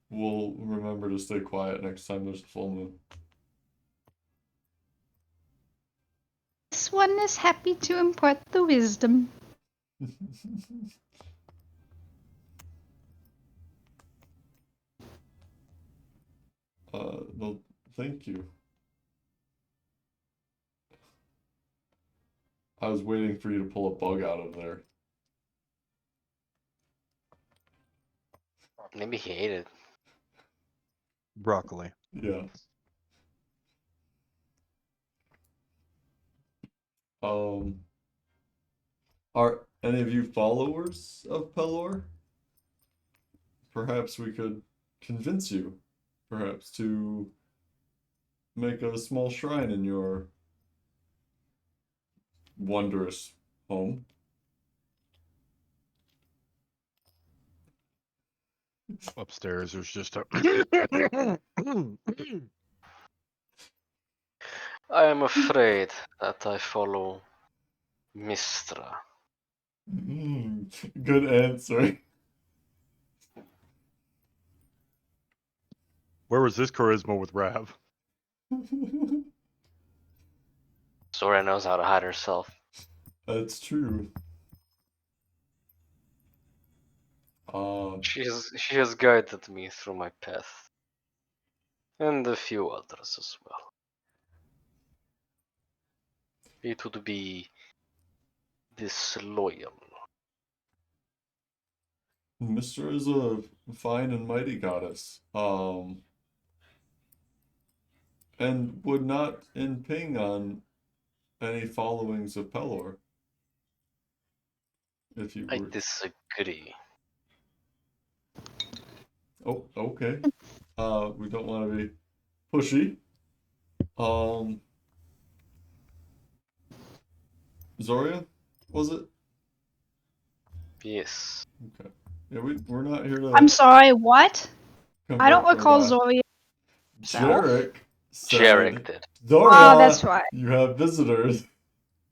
We'll remember to stay quiet next time there's a full moon. This one is happy to impart the wisdom. Well, thank you. I was waiting for you to pull a bug out of there. Maybe he ate it. Broccoli. Yeah. Um, are any of you followers of Pelor? Perhaps we could convince you, perhaps, to make a small shrine in your wondrous home. Upstairs, there's just a. I am afraid that I follow Mistra. Good answer. Where was this charisma with Rav? Zora knows how to hide herself. That's true. She has guided me through my path. And a few others as well. It would be disloyal. Mister is a fine and mighty goddess. And would not imping on any followings of Pelor. If you I were. disagree. Oh, okay. We don't want to be pushy. Zoria, was it? Yes. Okay. Yeah, we're not here to I'm sorry, what? I don't convert or recall die. Zoria himself. Jarek Jarek said, did. Zoria, Oh, that's right. you have visitors.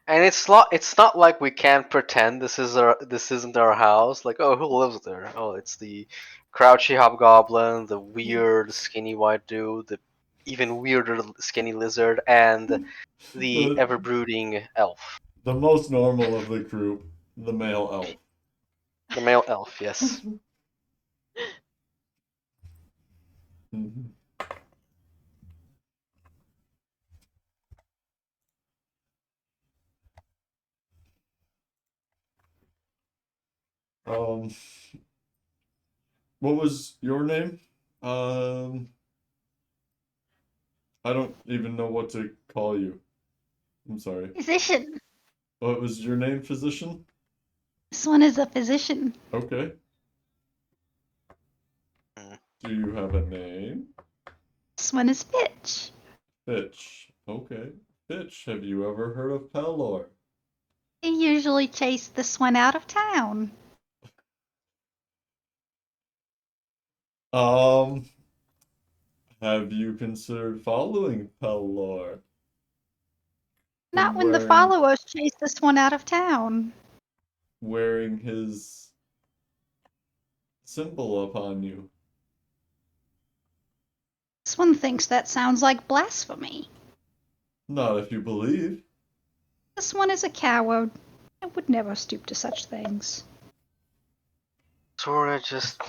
And it's not like we can't pretend this isn't our house. Like, oh, who lives there? Oh, it's the crouchy hobgoblin, the weird skinny white dude, the even weirder skinny lizard, and the The ever brooding elf. the most normal of the group, the male elf. The male elf, yes. Mhm. Um, what was your name? Um, I don't even know what to call you. I'm sorry. Physician. What was your name, physician? This one is a physician. Okay. Mm. Do you have a name? This one is Fitch. Fitch. Okay. Fitch, have you ever heard of Pelor? They usually chase this one out of town. Have you considered following Pelor? Not And when the followers chase this one out of town. wearing his symbol upon you. This one thinks that sounds like blasphemy. Not if you believe. This one is a coward. I would never stoop to such things. Sora just.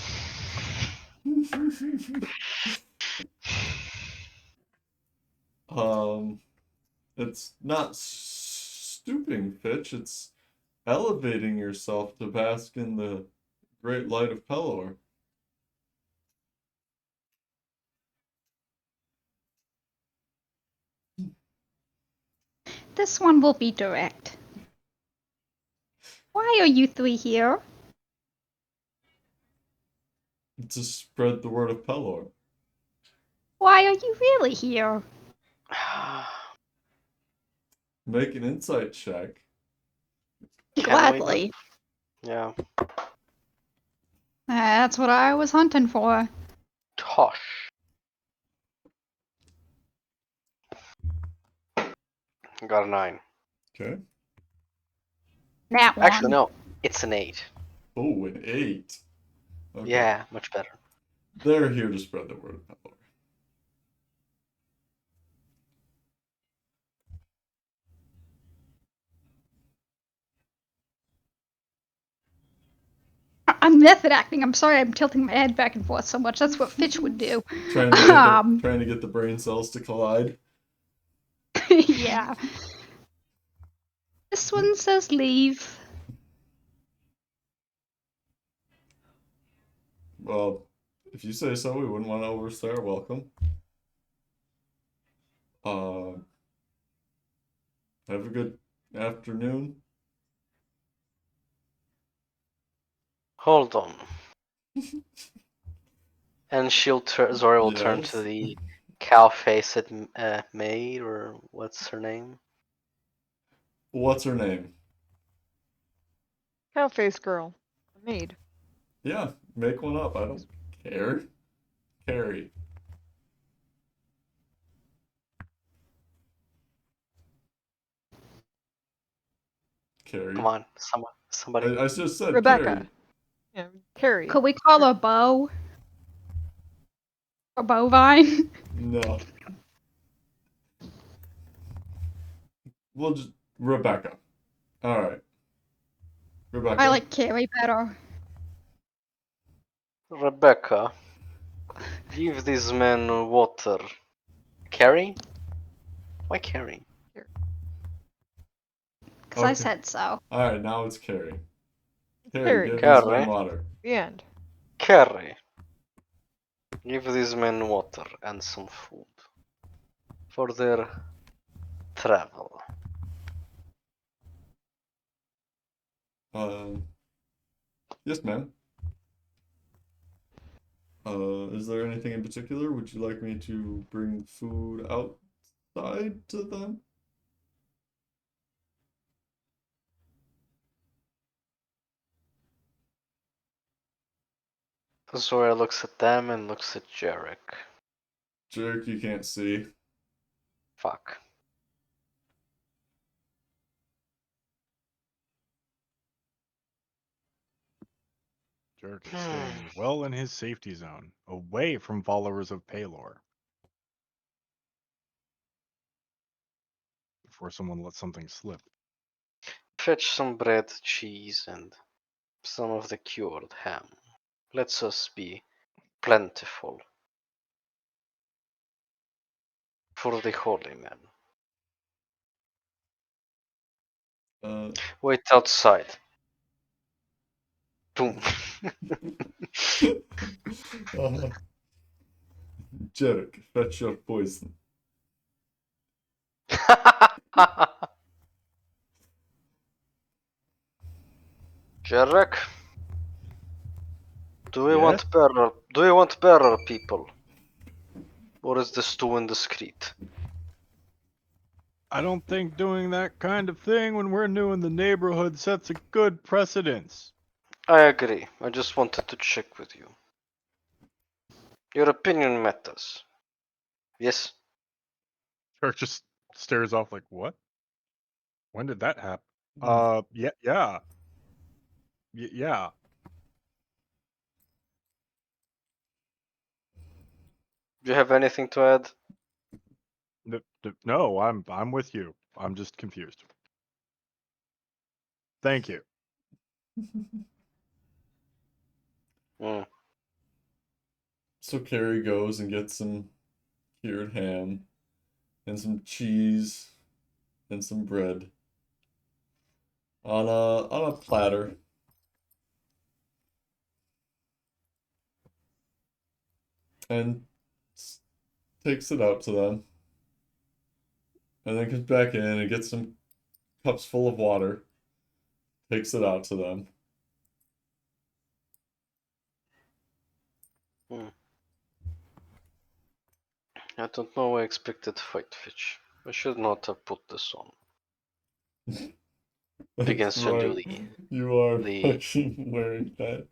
It's not stooping, Fitch. It's elevating yourself to bask in the great light of Pelor. This one will be direct. Why are you three here? To spread the word of Pelor. Why are you really here? Make an insight check. Can we Gladly. Yeah. That's what I was hunting for. Tosh. Got a 9. Okay. That one. Actually, no. It's an 8. Oh, an 8. Okay. Yeah, much better. They're here to spread the word of Pelor. I'm method acting. I'm sorry I'm tilting my head back and forth so much. That's what Fitch would do. Trying to get the brain cells to collide. Yeah. This one says leave. Well, if you say so, we wouldn't want to overstay our welcome. Have a good afternoon. Hold on. And Zora will turn to Yes. the cow-faced maid, or what's her name? What's her name? Cow face girl. A maid. Yeah, make one up. I don't care. Carrie. Carrie. Come on, somebody. I just said Rebecca. Carrie. Yeah, Carrie. Could we call her Bo? Or Bovine? No. We'll just Rebecca. All right. Rebecca. I like Carrie better. Rebecca, give these men water. Carrie? Why Carrie? Because I Okay. said so. All right, now it's Carrie. Carrie, Carrie. give Carrie. these men water. The end. Carrie, give these men water and some food for their travel. Yes, ma'am. Is there anything in particular? Would you like me to bring food outside to them? Zora looks at them and looks at Jarek. Jerk, you can't see. Fuck. Jerk is staying well in his safety zone, away from followers of Paylor. Before someone lets something slip. Fetch some bread, cheese, and some of the cured ham. Let us be plentiful for the holy men. Wait outside. Boom. Jerk, fetch your poison. Jarek, do we Yes? want better? Do we want better people, or is this too indiscreet? I don't think doing that kind of thing when we're new in the neighborhood sets a good precedence. I agree. I just wanted to check with you. Your opinion matters. Yes. Kirk just stares off like, what? When did that happen? Yeah. Yeah. Do you have anything to add? No, I'm with you. I'm just confused. Thank you. Hmm. So Carrie goes and gets some cured ham and some cheese and some bread on a platter. And takes it out to them. And then comes back in and gets some cups full of water. Takes it out to them. I don't know. I expected fight fish. I should not have put this on. That's Begins to right. unduly You are the fucking wearing that.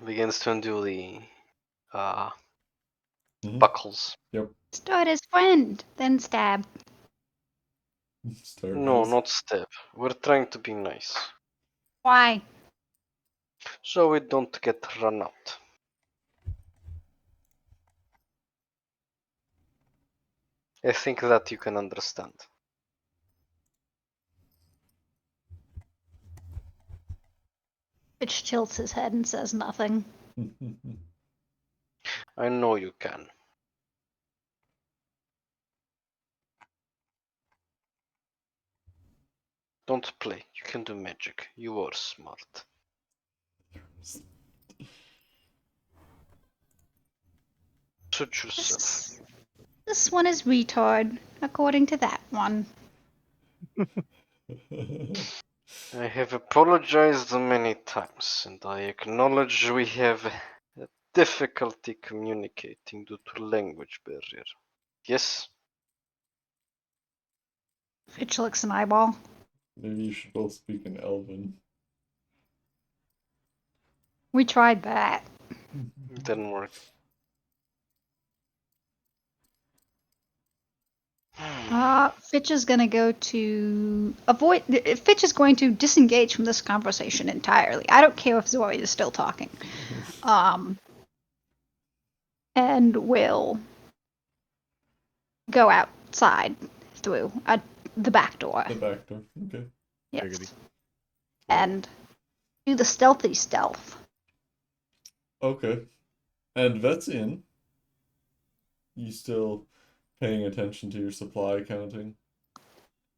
begins to undo the Mhm. buckles. Yep. Start as friend, then stab. Start No, as not step. We're trying to be nice, Why? so we don't get run out. I think that you can understand. Fitch tilts his head and says nothing. I know you can. Don't play. You can do magic. You are smart. Suit yourself. This one is retard, according to that one. I have apologized many times, and I acknowledge we have difficulty communicating due to language barrier. Yes? Fitch licks an eyeball. Maybe you should both speak in Elven. We tried that. It didn't work. Fitch is gonna go to avoid. Fitch is going to disengage from this conversation entirely. I don't care if Zori is still talking. And will go outside through the back door. The back door. Okay. Yes. Giggity. And do the stealthy stealth. Okay. And Vet's in. You still paying attention to your supply counting?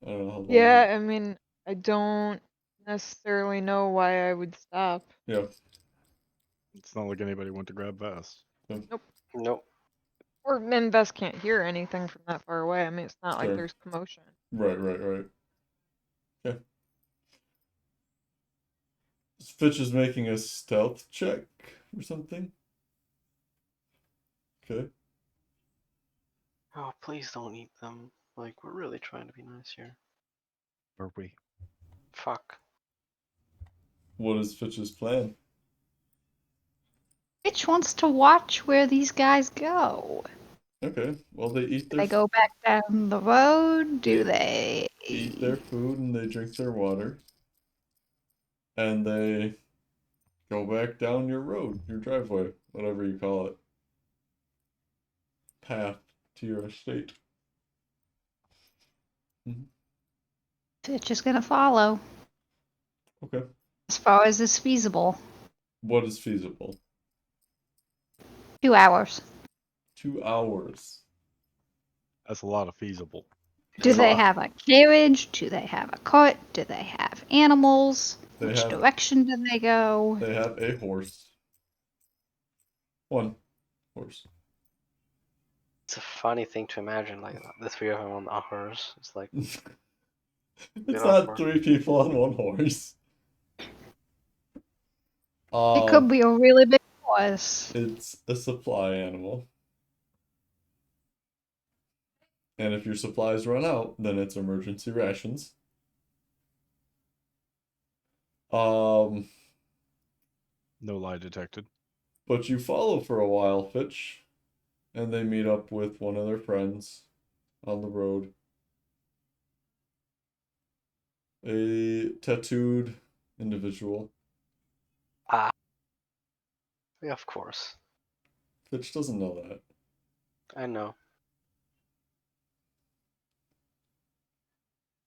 I don't know how long. Yeah, I mean, I don't necessarily know why I would stop. Yeah. It's not like anybody went to grab Vest. Nope. Or then Vest can't hear anything from that far away. I mean, it's not Sure. like there's commotion. Right. Okay. Fitch is making a stealth check or something. Okay. Oh, please don't eat them. Like, we're really trying to be nice here. Are we? Fuck. What is Fitch's plan? Fitch wants to watch where these guys go. Okay. Well, they eat Do their they go back down the road? Do they eat their food and they drink their water. And they go back down your road, your driveway, whatever you call it. Path to your estate. Fitch is gonna follow Okay. as far as is feasible. What is feasible? 2 hours. 2 hours. That's a lot of feasible. Do they Fuck. have a carriage? Do they have a cart? Do they have animals? They Which have- direction do they go? They have a horse. One horse. It's a funny thing to imagine, like the three of them on a horse. It's like It's Bit not awkward. 3 people on one horse. It could be a really big horse. It's a supply animal. And if your supplies run out, then it's emergency rations. Um, No lie detected. but you follow for a while, Fitch, and they meet up with one of their friends on the road. A tattooed individual. Ah, yeah, of course. Fitch doesn't know that. I know.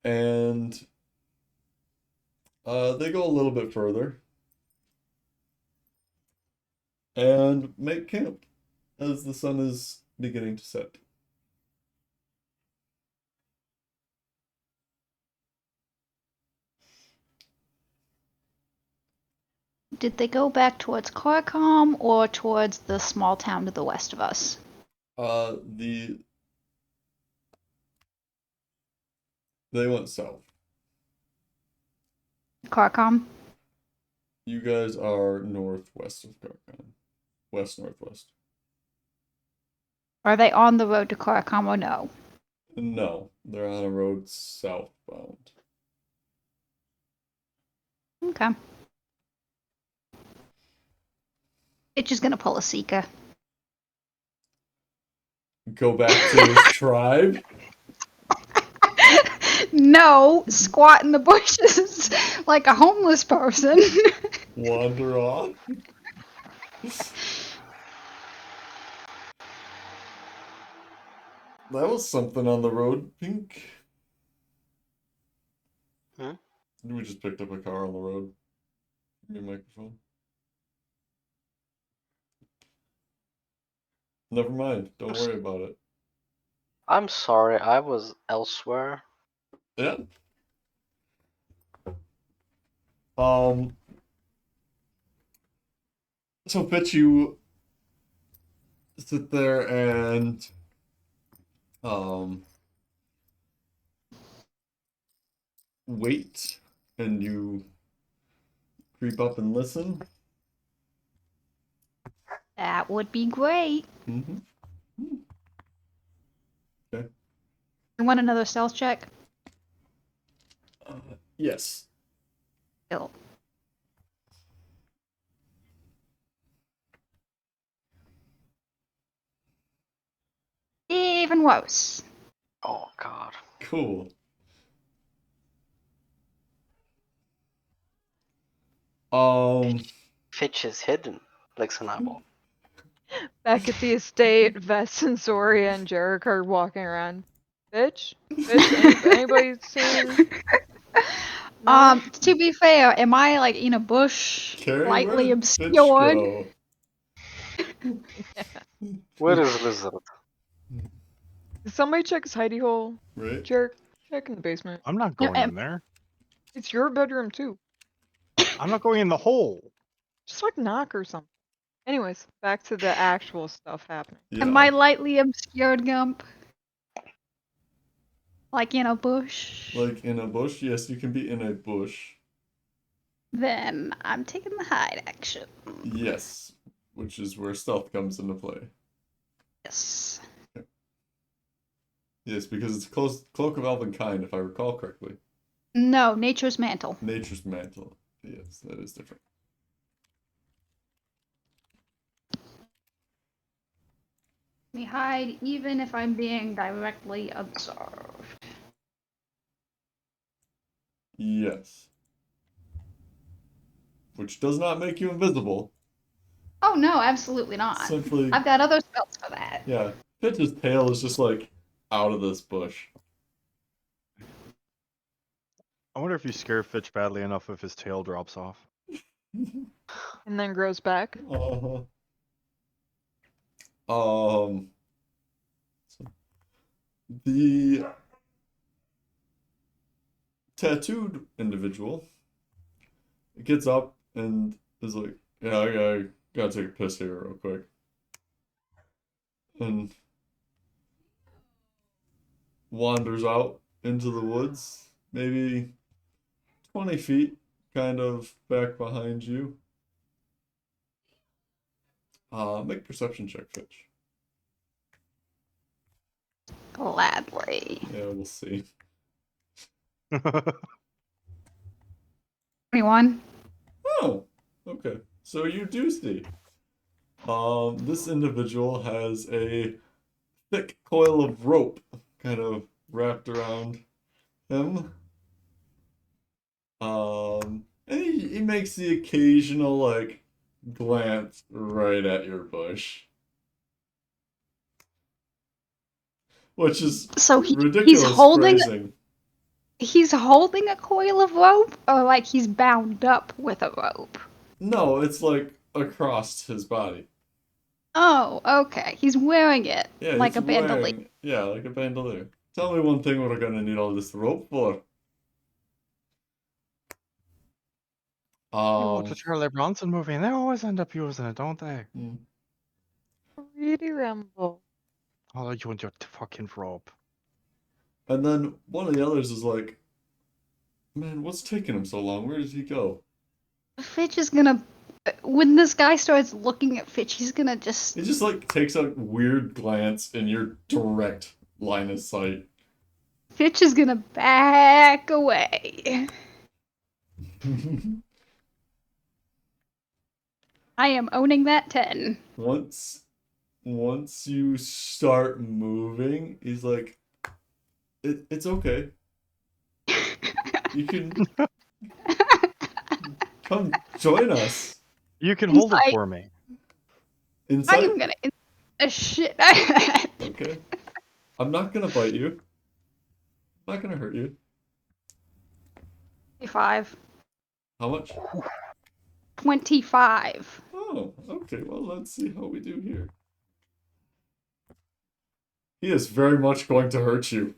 And they go a little bit further and make camp as the sun is beginning to set. Did they go back towards Carcom or towards the small town to the west of us? They went south. Carcom? You guys are northwest of Karkan. West northwest. Are they on the road to Carcom or no? No, they're on a road southbound. Okay. It's just gonna pull a seeker. Go back to his tribe. No, squat in the bushes like a homeless person. Wander off. That was something on the road, Pink. Hmm? We just picked up a car on the road. Your microphone. Never mind. Don't worry about it. I'm sorry, I was elsewhere. Yeah. Um. So, Pitch, you sit there and um wait, and you creep up and listen. That would be great. Mm-hmm. Okay. You want another stealth check? Yes. Cool. Even worse. Oh god. Cool. Um. Fitch is hidden, like an eyeball. Back at the estate, Vess and Soria and Jarek are walking around. Bitch? Bitch, anybody seen? No? To be fair, am I like in a bush, Carrie, where lightly did Fitch obscured? go? Where is Lizard? Did somebody check his hidey hole? Right? Jarek, check in the basement. I'm not No, going in there. It's your bedroom too. I'm not going in the hole. Just like knock or something. Anyways, back to the actual stuff happening. Am I Yeah. lightly obscured, Gump? Like in a bush? Like in a bush? Yes, you can be in a bush. Then I'm taking the hide action. Yes. Which is where stealth comes into play. Yes. Yes, because it's close cloak of elven kind, if I recall correctly. No, nature's mantle. Nature's mantle. Yes, that is different. Me hide even if I'm being directly observed. Yes. Which does not make you invisible. Oh no, absolutely not. Simply, I've got other spells for that. yeah. Fitch's tail is just like out of this bush. I wonder if you scare Fitch badly enough if his tail drops off. And then grows back. Uh-huh. So the tattooed individual gets up and is like, yeah, I gotta take a piss here real quick. And wanders out into the woods, maybe 20 feet, kind of back behind you. Make perception check, Fitch. Gladly. Yeah, we'll see. 21. Oh, okay. So you do see. This individual has a thick coil of rope kind of wrapped around him. And he makes the occasional like glance right at your bush, which is So he's ridiculous holding phrasing. he's holding a coil of rope, or like he's bound up with a rope. No, it's like across his body. Oh, okay. He's wearing it Yeah, like he's a bandolier. wearing, yeah, like a bandolier. Tell me one thing we're gonna need all this rope for. You watch a Charlie Bronson movie and they always end up using it, don't they? Hmm. Really, Rambo. Oh, you and your fucking rope. And then one of the others is like, man, what's taking him so long? Where did he go? Fitch is gonna. When this guy starts looking at Fitch, he's gonna just. He just like takes a weird glance in your direct line of sight. Fitch is gonna back away. I am owning that 10. Once you start moving, he's like, it's okay. You can come join us. You can hold it Inside. for me. I Inside? am gonna. Shit. Okay. I'm not gonna bite you. I'm not gonna hurt you. 25. How much? 25. Oh, okay. Well, let's see how we do here. He is very much going to hurt you.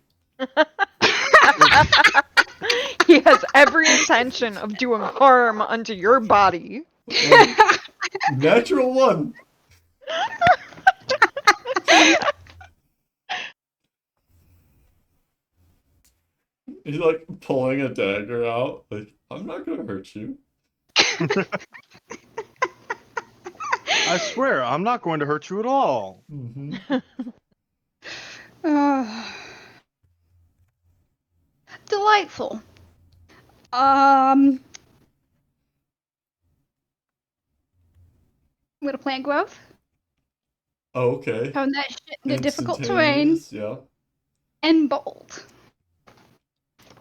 He has every intention of doing harm unto your body. Natural one. He's like pulling a dagger out. Like, I'm not gonna hurt you. I swear, I'm not going to hurt you at all. Delightful. I'm gonna plant growth. Oh, okay. Turn that shit into difficult terrain. Instantaneous, yeah. And bold.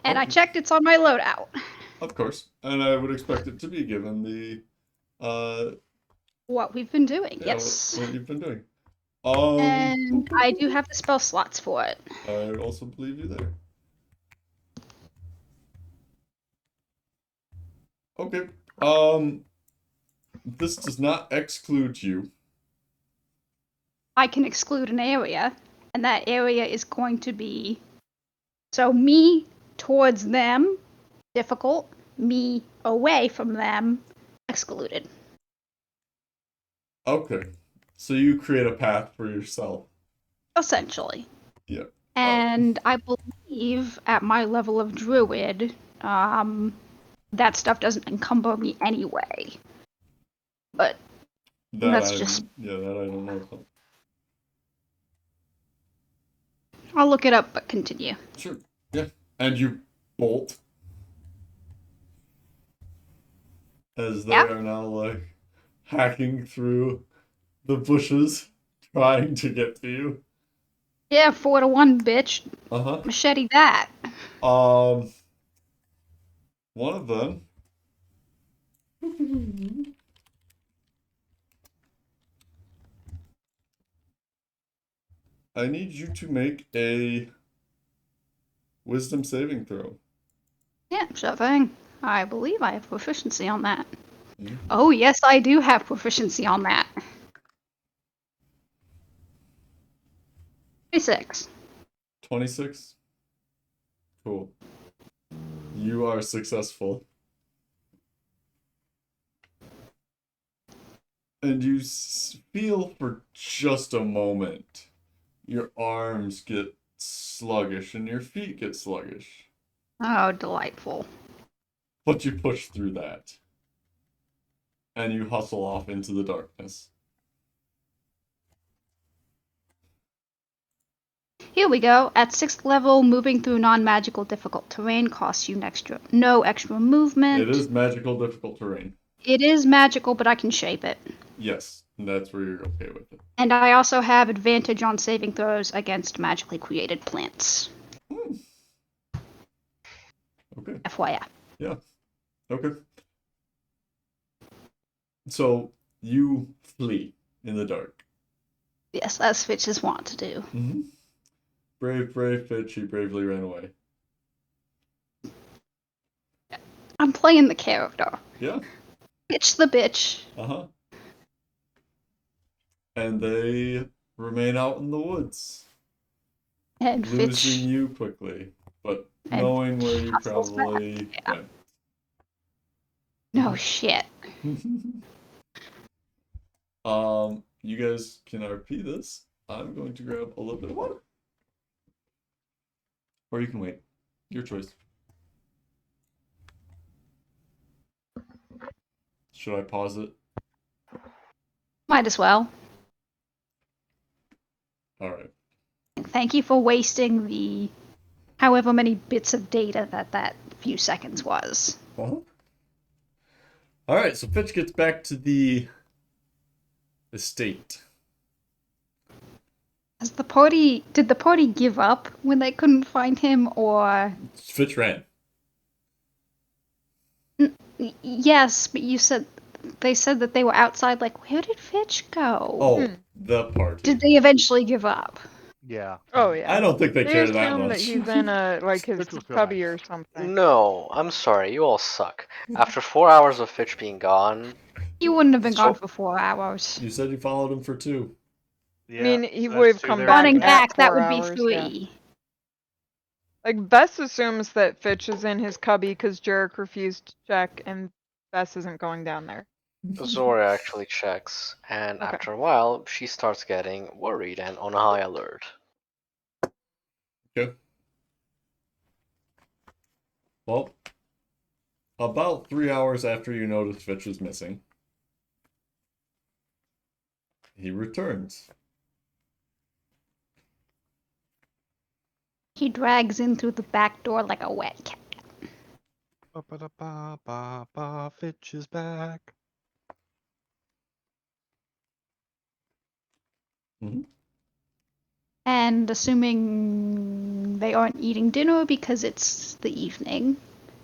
And I Okay. checked it's on my loadout. Of course. And I would expect it to be given the What we've been doing, yeah, yes. what you've been doing. And I do have the spell slots for it. I also believe you there. Okay. This does not exclude you. I can exclude an area, and that area is going to be so me towards them, difficult, me away from them, excluded. Okay. So you create a path for yourself. Essentially. Yeah. And I believe at my level of druid, that stuff doesn't encumber me anyway. But that's just. Yeah, that I don't know about. I'll look it up, but continue. Sure. Yeah. And you bolt as they Yep. are now like hacking through the bushes trying to get to you. Yeah, 4-1, bitch. Uh-huh. Machete that. One of them I need you to make a wisdom saving throw. Yeah, sure thing. I believe I have proficiency on that. Mhm. Oh, yes, I do have proficiency on that. 26. 26. Cool. You are successful. And you feel for just a moment your arms get sluggish and your feet get sluggish. Oh, delightful. But you push through that. And you hustle off into the darkness. Here we go. At 6th level, moving through non-magical difficult terrain costs you no extra movement. It is magical difficult terrain. It is magical, but I can shape it. Yes, and that's where you're okay with it. And I also have advantage on saving throws against magically created plants. Okay. FYI. Yeah. Okay. So you flee in the dark. Yes, as Fitches want to do. Mm-hmm. Brave Fitch, he bravely ran away. I'm playing the character. Yeah. Bitch the bitch. Uh-huh. And they remain out in the woods, And losing Fitch. you quickly, but And knowing where you hustles back, probably yeah. went. No shit. You guys can RP this. I'm going to grab a little bit of water. Or you can wait. Your choice. Should I pause it? Might as well. Alright. Thank you for wasting the however many bits of data that few seconds was. Uh-huh. Alright, so Fitch gets back to the estate. Did the party give up when they couldn't find him, or? Fitch ran. Yes, but they said that they were outside. Like, where did Fitch go? Oh, the party. Did they eventually give up? Yeah. Oh yeah. I don't think they care that assume that much. he's in a like his Fitch was cubby gone. or something. No, I'm sorry, you all suck. After 4 hours of Fitch being gone, He wouldn't have been So- gone for 4 hours. You said you followed him for 2. Yeah. I mean, he so would that's have two come there. back Running at back, that 4 would be hours, 3. yeah. Like Bess assumes that Fitch is in his cubby because Jarek refused to check, and Bess isn't going down there. Zora actually checks, and Okay. after a while, she starts getting worried and on high alert. Okay. Well, about 3 hours after you noticed Fitch was missing, he returns. He drags in through the back door like a wet cat. Ba-ba-da-ba-ba-ba, Fitch is back. And assuming they aren't eating dinner because it's the evening,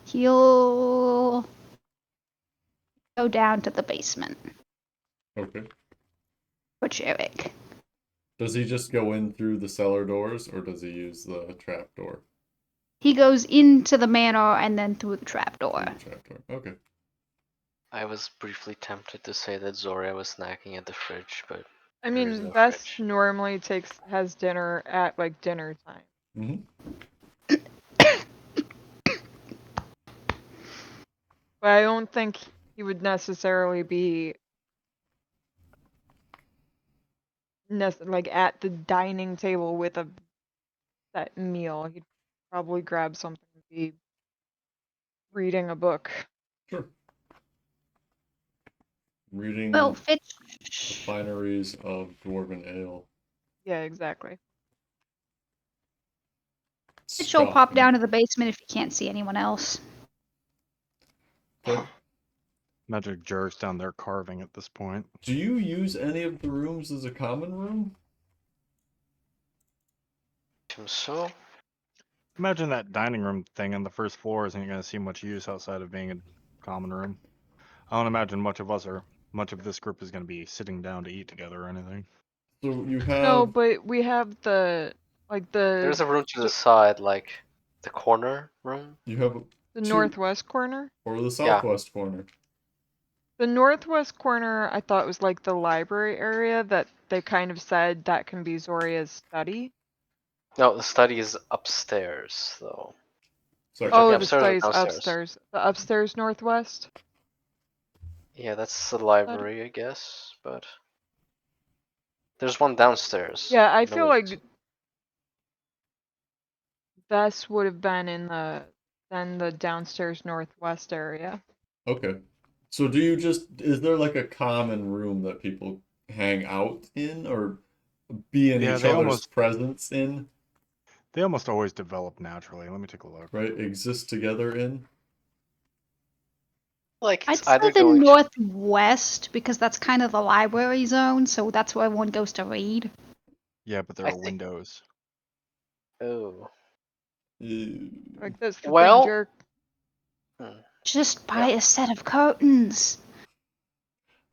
he'll go down to the basement Okay. for Jarek. Does he just go in through the cellar doors, or does he use the trap door? He goes into the manor and then through the trapdoor. Through the trap door. Okay. I was briefly tempted to say that Zora was snacking at the fridge, but I There is mean, no Bess fridge. normally has dinner at like dinner time. Mm-hmm. But I don't think he would necessarily be like at the dining table with a set meal. He'd probably grab something to be reading a book. Sure. Reading Well, the Fitch. fineries of Dwarven Ale. Yeah, exactly. Fitch will pop Scoffing. down to the basement if he can't see anyone else. Okay. Magic Jerk's down there carving at this point. Do you use any of the rooms as a common room? so Imagine that dining room thing on the first floor isn't going to see much use outside of being a common room. I don't imagine much of this group is going to be sitting down to eat together or anything. So you have No, but we have the there's a room to the side, like the corner room. you have the two- northwest corner. or the southwest corner. The northwest corner, I thought was like the library area that they kind of said that can be Zoria's study. No, the study is upstairs, though. Sorry. Oh, checking the upstairs or study's downstairs? upstairs. The upstairs northwest. Yeah, that's the library, I guess, but there's one downstairs. Yeah, I in the feel woods. like Bess would have been in the downstairs northwest area. Okay. So do you is there like a common room that people hang out in or be in Yeah, each they other's almost- presence in? They almost always develop naturally. Let me take a look. Right? Exist together in? Like I'd it's say either the going. northwest because that's kind of the library zone, so that's where everyone goes to read. Yeah, but there I are think- windows. Oh. Like that's the Well- thing, Jerk. Just buy a set of curtains.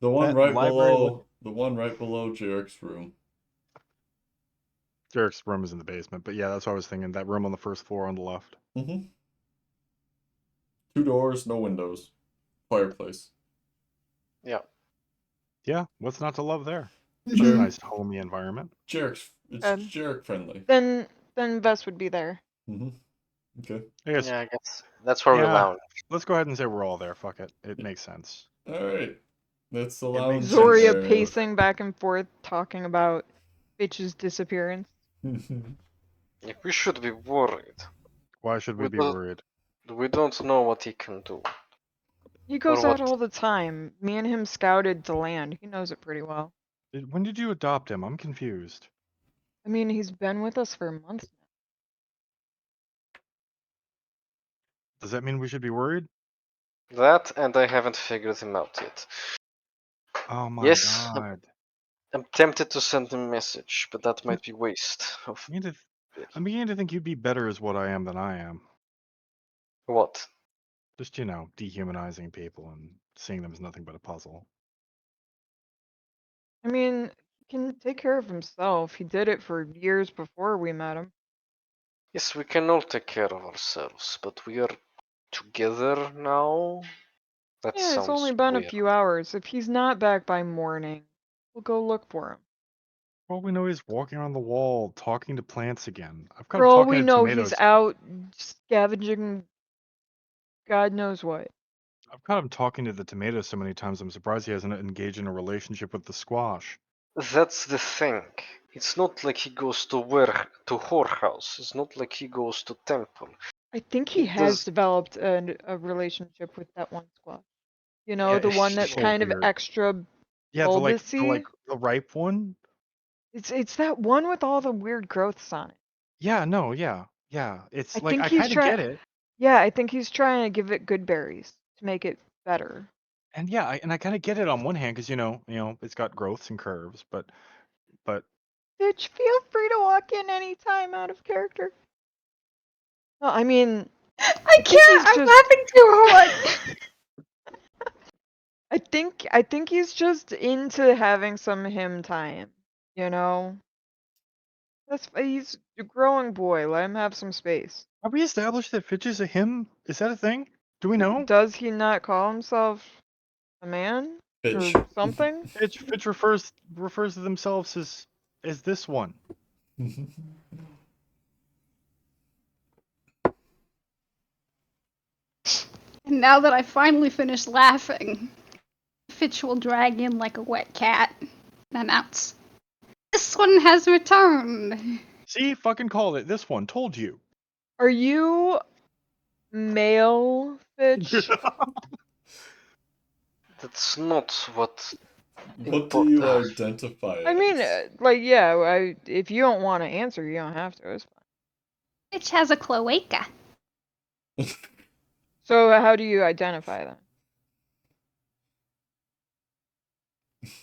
The one That right library below Jarek's room. Derek's room is in the basement, but yeah, that's what I was thinking. That room on the first floor on the left. Mm-hmm. 2 doors, no windows. Fireplace. Yeah. Yeah, what's not to love there? Mhm. Just a nice homey environment. It's Jarek friendly. Then Vess would be there. Mm-hmm. Okay. I guess, Yeah, I guess that's where we Yeah. lounge. let's go ahead and say we're all there. Fuck it. It makes sense. Alright. That's the It makes lounge. sense. Zoria area. pacing back and forth, talking about Fitch's disappearance. Like, we should be worried. Why should we We be don't- worried? We don't know what he can do. He goes Or out what? all the time. Me and him scouted the land. He knows it pretty well. When did you adopt him? I'm confused. I mean, he's been with us for months now. Does that mean we should be worried? That, and I haven't figured him out yet. Oh my Yes. god. I'm tempted to send him a message, but that might be waste of I'm beginning to think you'd be better as what I am than I am. what? Just, dehumanizing people and seeing them as nothing but a puzzle. I mean, he can take care of himself. He did it for years before we met him. Yes, we can all take care of ourselves, but we are together now? That Yeah, it's sounds only been weird. a few hours. If he's not back by morning, we'll go look for him. For all we know, he's walking around the wall, talking to plants again. I've got For him all talking we to know, tomatoes. he's out scavenging God knows what. I've got him talking to the tomatoes so many times, I'm surprised he hasn't engaged in a relationship with the squash. That's the thing. It's not like he goes to whorehouse. It's not like he goes to temple. I think He he has does- developed a relationship with that one squash. You know, Yeah, the one that's so kind of weird. extra Yeah, bulbousy. the ripe one? It's that one with all the weird growths on it. Yeah, no, yeah. It's I like, think I he's kind of get it. Yeah, I think he's trying to give it good berries to make it better. And yeah, I kind of get it on one hand, because, it's got growths and curves, but Bitch, feel free to walk in anytime out of character. No, I mean, I think can't. he's I'm just- laughing too hard. I think he's just into having some him time, you know? He's a growing boy, let him have some space. have we established that Fitch is a him? Is that a thing? Do we know? Does he not call himself a man? Bitch. Or something? Fitch refers to themselves as this one. And now that I finally finished laughing, Fitch will drag in like a wet cat and announce, "This one has returned." See, fucking called it. This one told you. Are you male, Fitch? That's not what. What do you identify I mean, as? if you don't want to answer, you don't have to. It's fine. Fitch has a cloaca. So how do you identify them?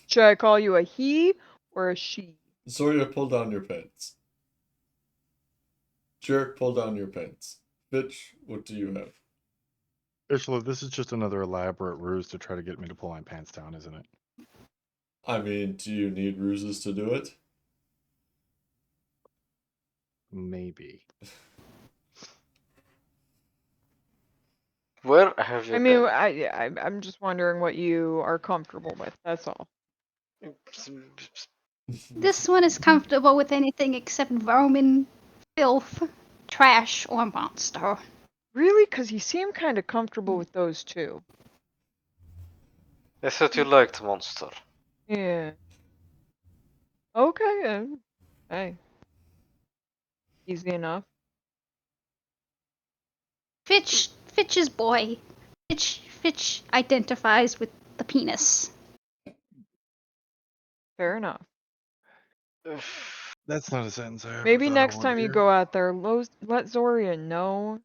Should I call you a he or a she? Zoria, pull down your pants. Jerk, pull down your pants. Bitch, what do you have? Ishla, this is just another elaborate ruse to try to get me to pull my pants down, isn't it? I mean, do you need ruses to do it? Maybe. Where have you I mean, been? I'm just wondering what you are comfortable with. That's all. This one is comfortable with anything except vermin, filth, trash, or monster. Really? Because you seem kind of comfortable with those two. I thought you liked monster. Yeah. Okay. Hey. Easy enough. Fitch's boy. Fitch identifies with the penis. Fair enough. That's not a sentence I ever Maybe thought I next wanted time to you hear. go out there, let Zoria know.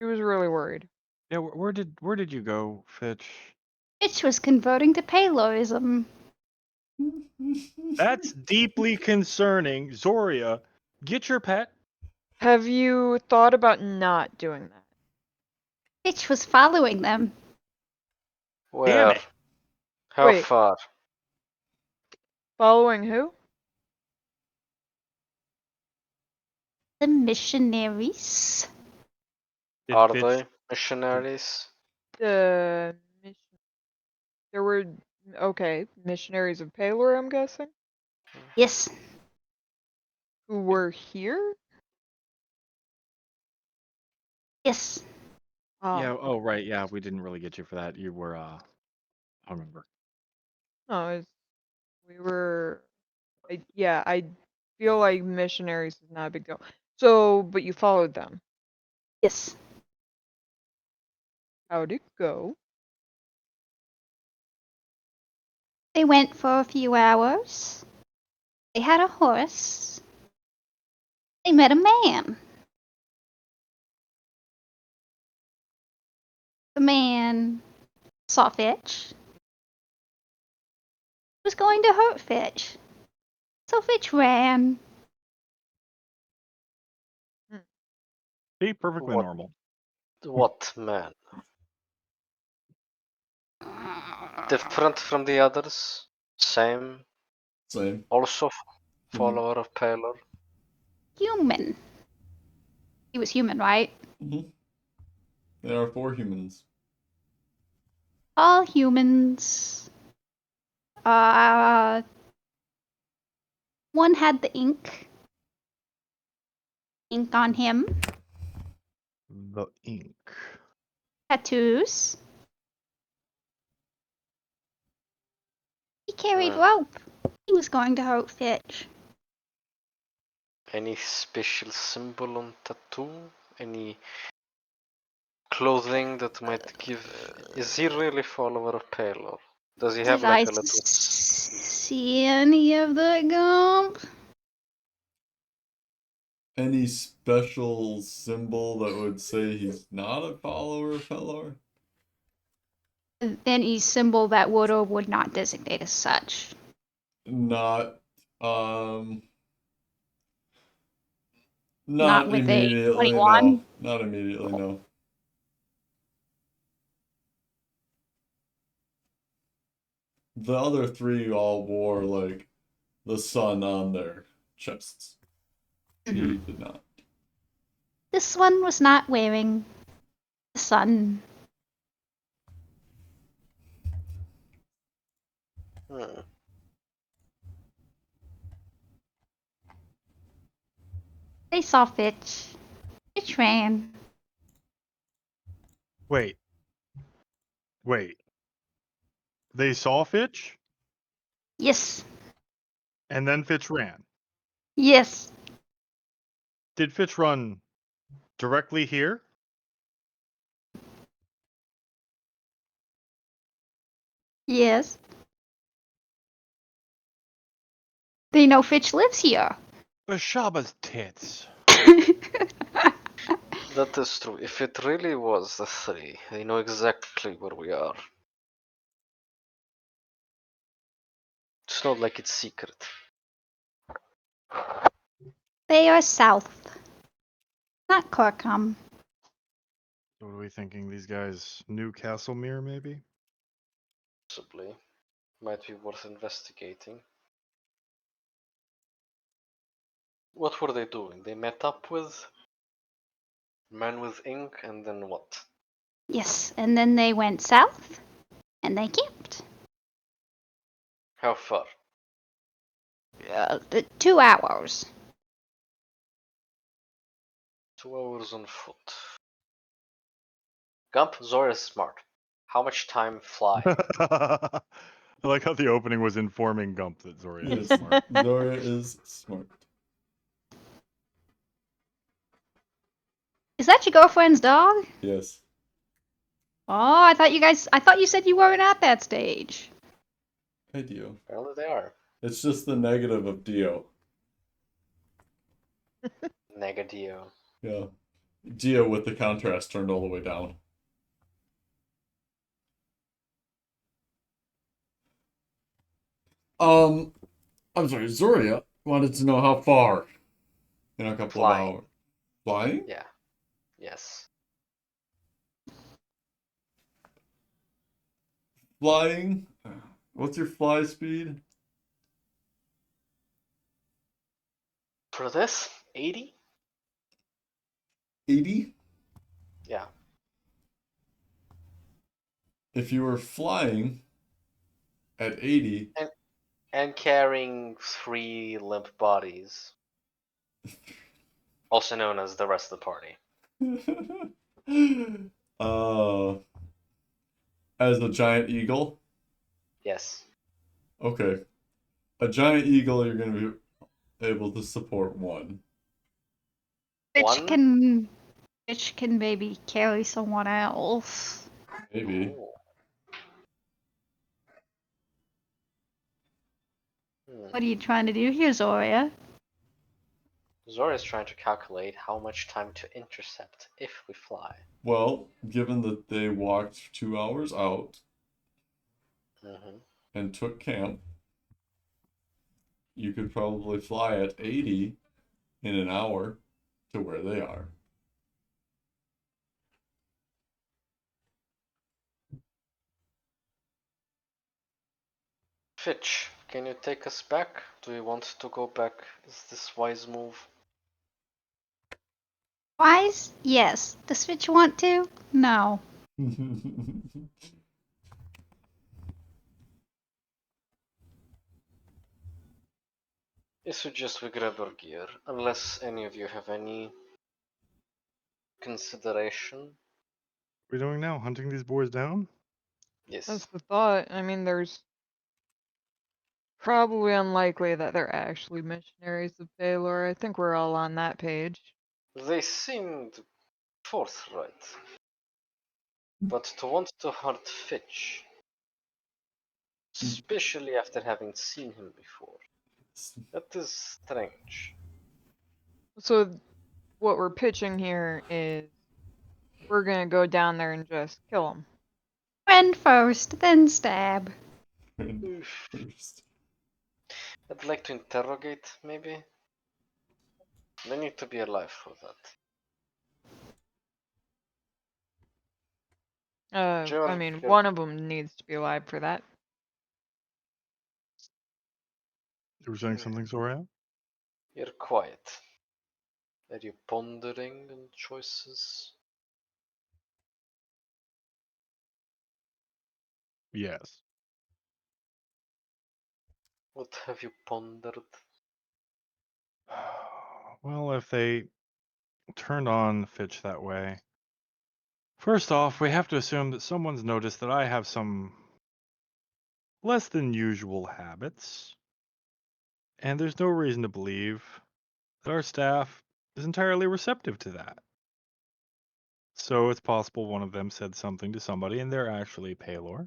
She was really worried. Yeah, where did you go, Fitch? Fitch was converting to Paloism. That's deeply concerning. Zoria, get your pet. Have you thought about not doing that? Fitch was following them. Damn Where? it. How Wait. far? Following who? The missionaries. Did Are Fitch they missionaries? The mission. There were missionaries of Palor, I'm guessing, Yes. who were here. Yes. Yeah, Oh, oh right, yeah, we didn't really get you for that. You were I remember. no, we were. I feel like missionaries is not a big deal. So, but you followed them. Yes. How'd it go? They went for a few hours. They had a horse. They met a man. The man saw Fitch. Was going to hurt Fitch. So Fitch ran. See, perfectly What? normal. What man? Different from the others? Same? Same. Also follower of Palor? Human. He was human, right? Mm-hmm. There are 4 humans. All humans. Uh, one had the ink. Ink on him. The ink. Tattoos. He carried Hmm. rope. He was going to hurt Fitch. Any special symbol on tattoo? Any clothing that might give? Is he really follower of Palor? Does he have Did like I a little? see any of the gump? Any special symbol that would say he's not a follower of Pelor? Any symbol that would or would not designate as such. Not, um, Not not with a immediately, 21. no. Not immediately, no. The other 3 all wore, like, the sun on their chests. He did not. This one was not wearing the sun. Hmm. They saw Fitch. Fitch ran. Wait. They saw Fitch, Yes. and then Fitch ran. Yes. Did Fitch run directly here? Yes. They know Fitch lives here. Bashaba's tits. That is true. If it really was the 3, they know exactly where we are. It's not like it's secret. They are south. Not Corcom. What are we thinking? These guys knew Castlemere, maybe? Possibly. Might be worth investigating. What were they doing? They met up with men with ink and then what? Yes. And then they went south and they camped. How far? 2 hours. 2 hours on foot. Gump, Zora is smart. How much time flying? I like how the opening was informing Gump that Zoria is Yes, smart. Zoria is smart. Is that your girlfriend's dog? Yes. Oh, I thought you said you weren't at that stage. Hey, Dio. Apparently they are. It's just the negative of Dio. Negadio. Yeah. Dio with the contrast turned all the way down. I'm sorry, Zoria wanted to know how far in a couple of Flying. hours. Flying? Yeah. Yes. Flying? What's your fly speed? For this, 80? 80? Yeah. If you were flying at 80, And carrying 3 limp bodies, also known as the rest of the party. uh, as a giant eagle? Yes. Okay. A giant eagle, you're going to be able to support one. One? Which can maybe carry someone else. Maybe. Ooh. What are you trying to do here, Zoria? Zora is trying to calculate how much time to intercept if we fly. Well, given that they walked 2 hours out Mm-hmm. and took camp, you could probably fly at 80 in an hour to where they are. Fitch, can you take us back? Do we want to go back? Is this wise move? Wise? Yes. Does Fitch want to? No. I suggest we grab our gear, unless any of you have any consideration. What are we doing now? Hunting these boys down? Yes. That's the thought. I mean, there's probably unlikely that they're actually missionaries of Baylor. I think we're all on that page. They seemed forthright. But to want to hunt Fitch, especially after having seen him before, that is strange. So what we're pitching here is we're gonna go down there and just kill them. Friend first, then stab. Oof. First. I'd like to interrogate, maybe? They need to be alive for that. I Gerald, mean, you're, one of them needs to be alive for that. You were saying something, Zoria? you're quiet. Are you pondering on choices? Yes. What have you pondered? Well, if they turned on Fitch that way, first off, we have to assume that someone's noticed that I have some less than usual habits, and there's no reason to believe that our staff is entirely receptive to that. So it's possible one of them said something to somebody and they're actually Paylor.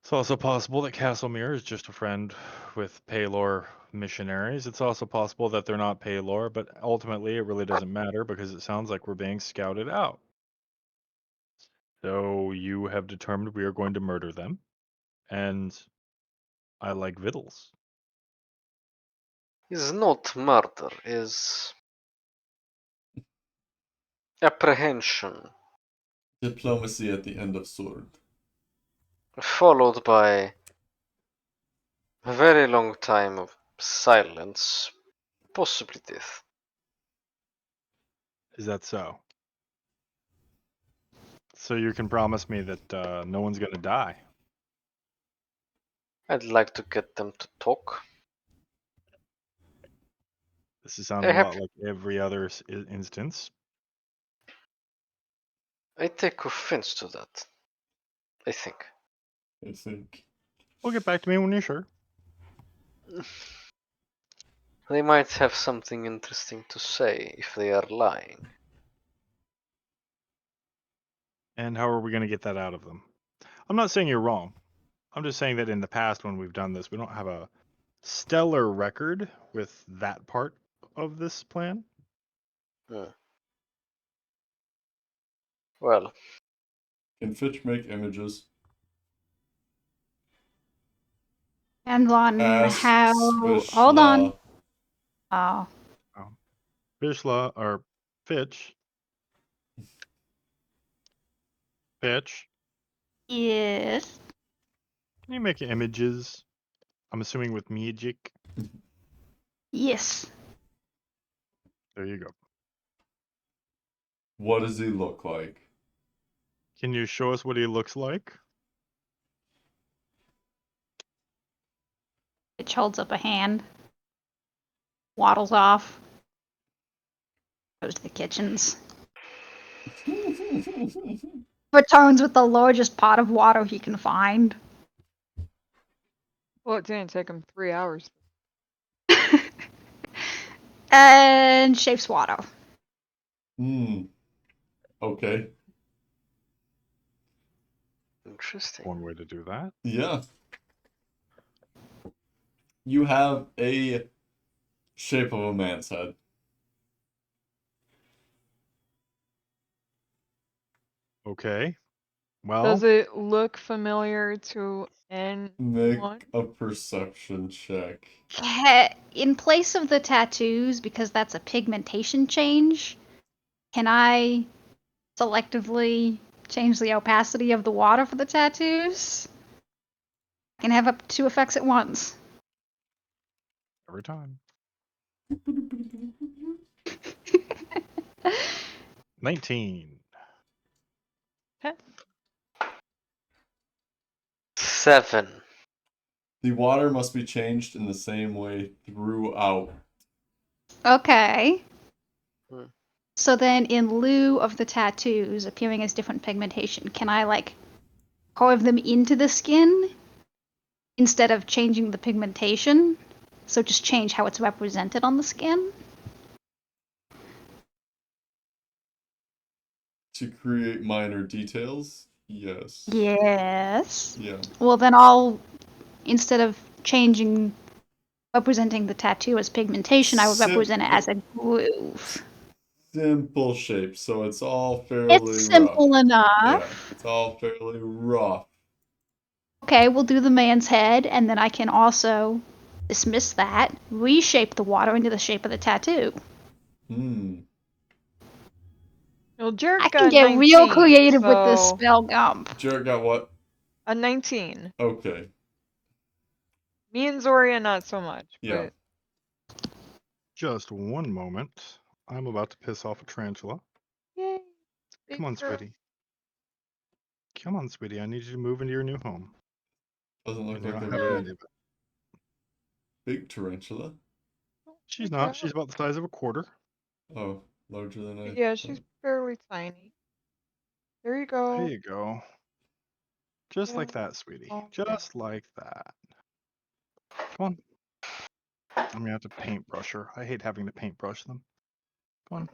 It's also possible that Castlemere is just a friend with Paylor missionaries. It's also possible that they're not Paylor, but ultimately it really doesn't matter because it sounds like we're being scouted out. So you have determined we are going to murder them, and I like victuals. Is not murder, is apprehension, Diplomacy at the end of sword. followed by a very long time of silence, possibly death. Is that so? So you can promise me that no one's going to die? I'd like to get them to talk. This is I sounding a have lot like every other instance. I take offense to that. I think. I think. Well, get back to me when you're sure. They might have something interesting to say if they are lying. And how are we going to get that out of them? I'm not saying you're wrong. I'm just saying that in the past when we've done this, we don't have a stellar record with that part of this plan? Well, Can Fitch make images? And on Ask how. Hold on. Svishla. Oh. Vishla or Fitch. Fitch. Yes. Can you make images? I'm assuming with magic. Yes. There you go. What does he look like? Can you show us what he looks like? Which holds up a hand. Waddles off. Goes to the kitchens. Returns with the largest pot of water he can find. Well, it didn't take him 3 hours. And shapes water. Okay. interesting. One way to do that. Yeah. You have a shape of a man's head. Okay. Well, Does it look familiar to anyone? Make a perception check. In place of the tattoos, because that's a pigmentation change, can I selectively change the opacity of the water for the tattoos? I can have up to 2 effects at once. every time. 19. 7. The water must be changed in the same way throughout. Okay. Hmm. So then, in lieu of the tattoos appearing as different pigmentation, can I, like, carve them into the skin instead of changing the pigmentation? So just change how it's represented on the skin? To create minor details? Yes. Yes. Yeah. Well, then I'll, instead of changing, representing the tattoo as pigmentation, I would represent it as a groove. Simple shape, so it's all fairly It's rough. simple Yeah, enough. it's all fairly rough. Okay, we'll do the man's head, and then I can also dismiss that, reshape the water into the shape of the tattoo. Well, Jared I can got get 19, real creative with this so spell gump. Jared got what? a 19. Okay. Me and Zoria not so much, Yeah. but Just one moment. I'm about to piss off a tarantula. yay. Come on, big girl. sweetie. Come on, sweetie. I need you to move into your new home. Doesn't look And you're like not a having very any of it. big tarantula. She's Good not. girl. She's about the size of a quarter. Oh, larger than I Yeah, she's fairly tiny. There you There go. you go. Just like Yeah. that, sweetie. Oh, Just like that. Come on. I'm gonna have to paintbrush her. I hate having to paintbrush them. Come on.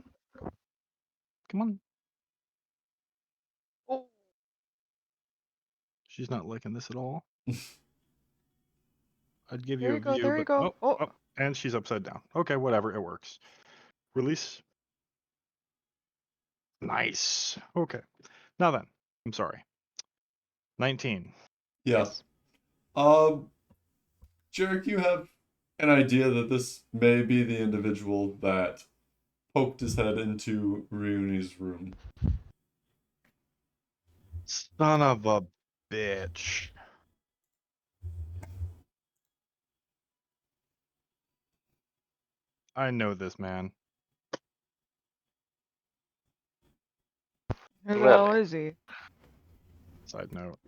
Come on. Oh, She's not liking this at all. I'd give there you a you go. view, There you but go. Oh, oh, and she's upside down. Okay, whatever, it works. Release. Nice. Okay. Now then, I'm sorry. 19. Yeah. yes. Jarek, you have an idea that this may be the individual that poked his head into Ryuni's room. Son of a bitch. I know this man. Who the Really? hell is he? Side note.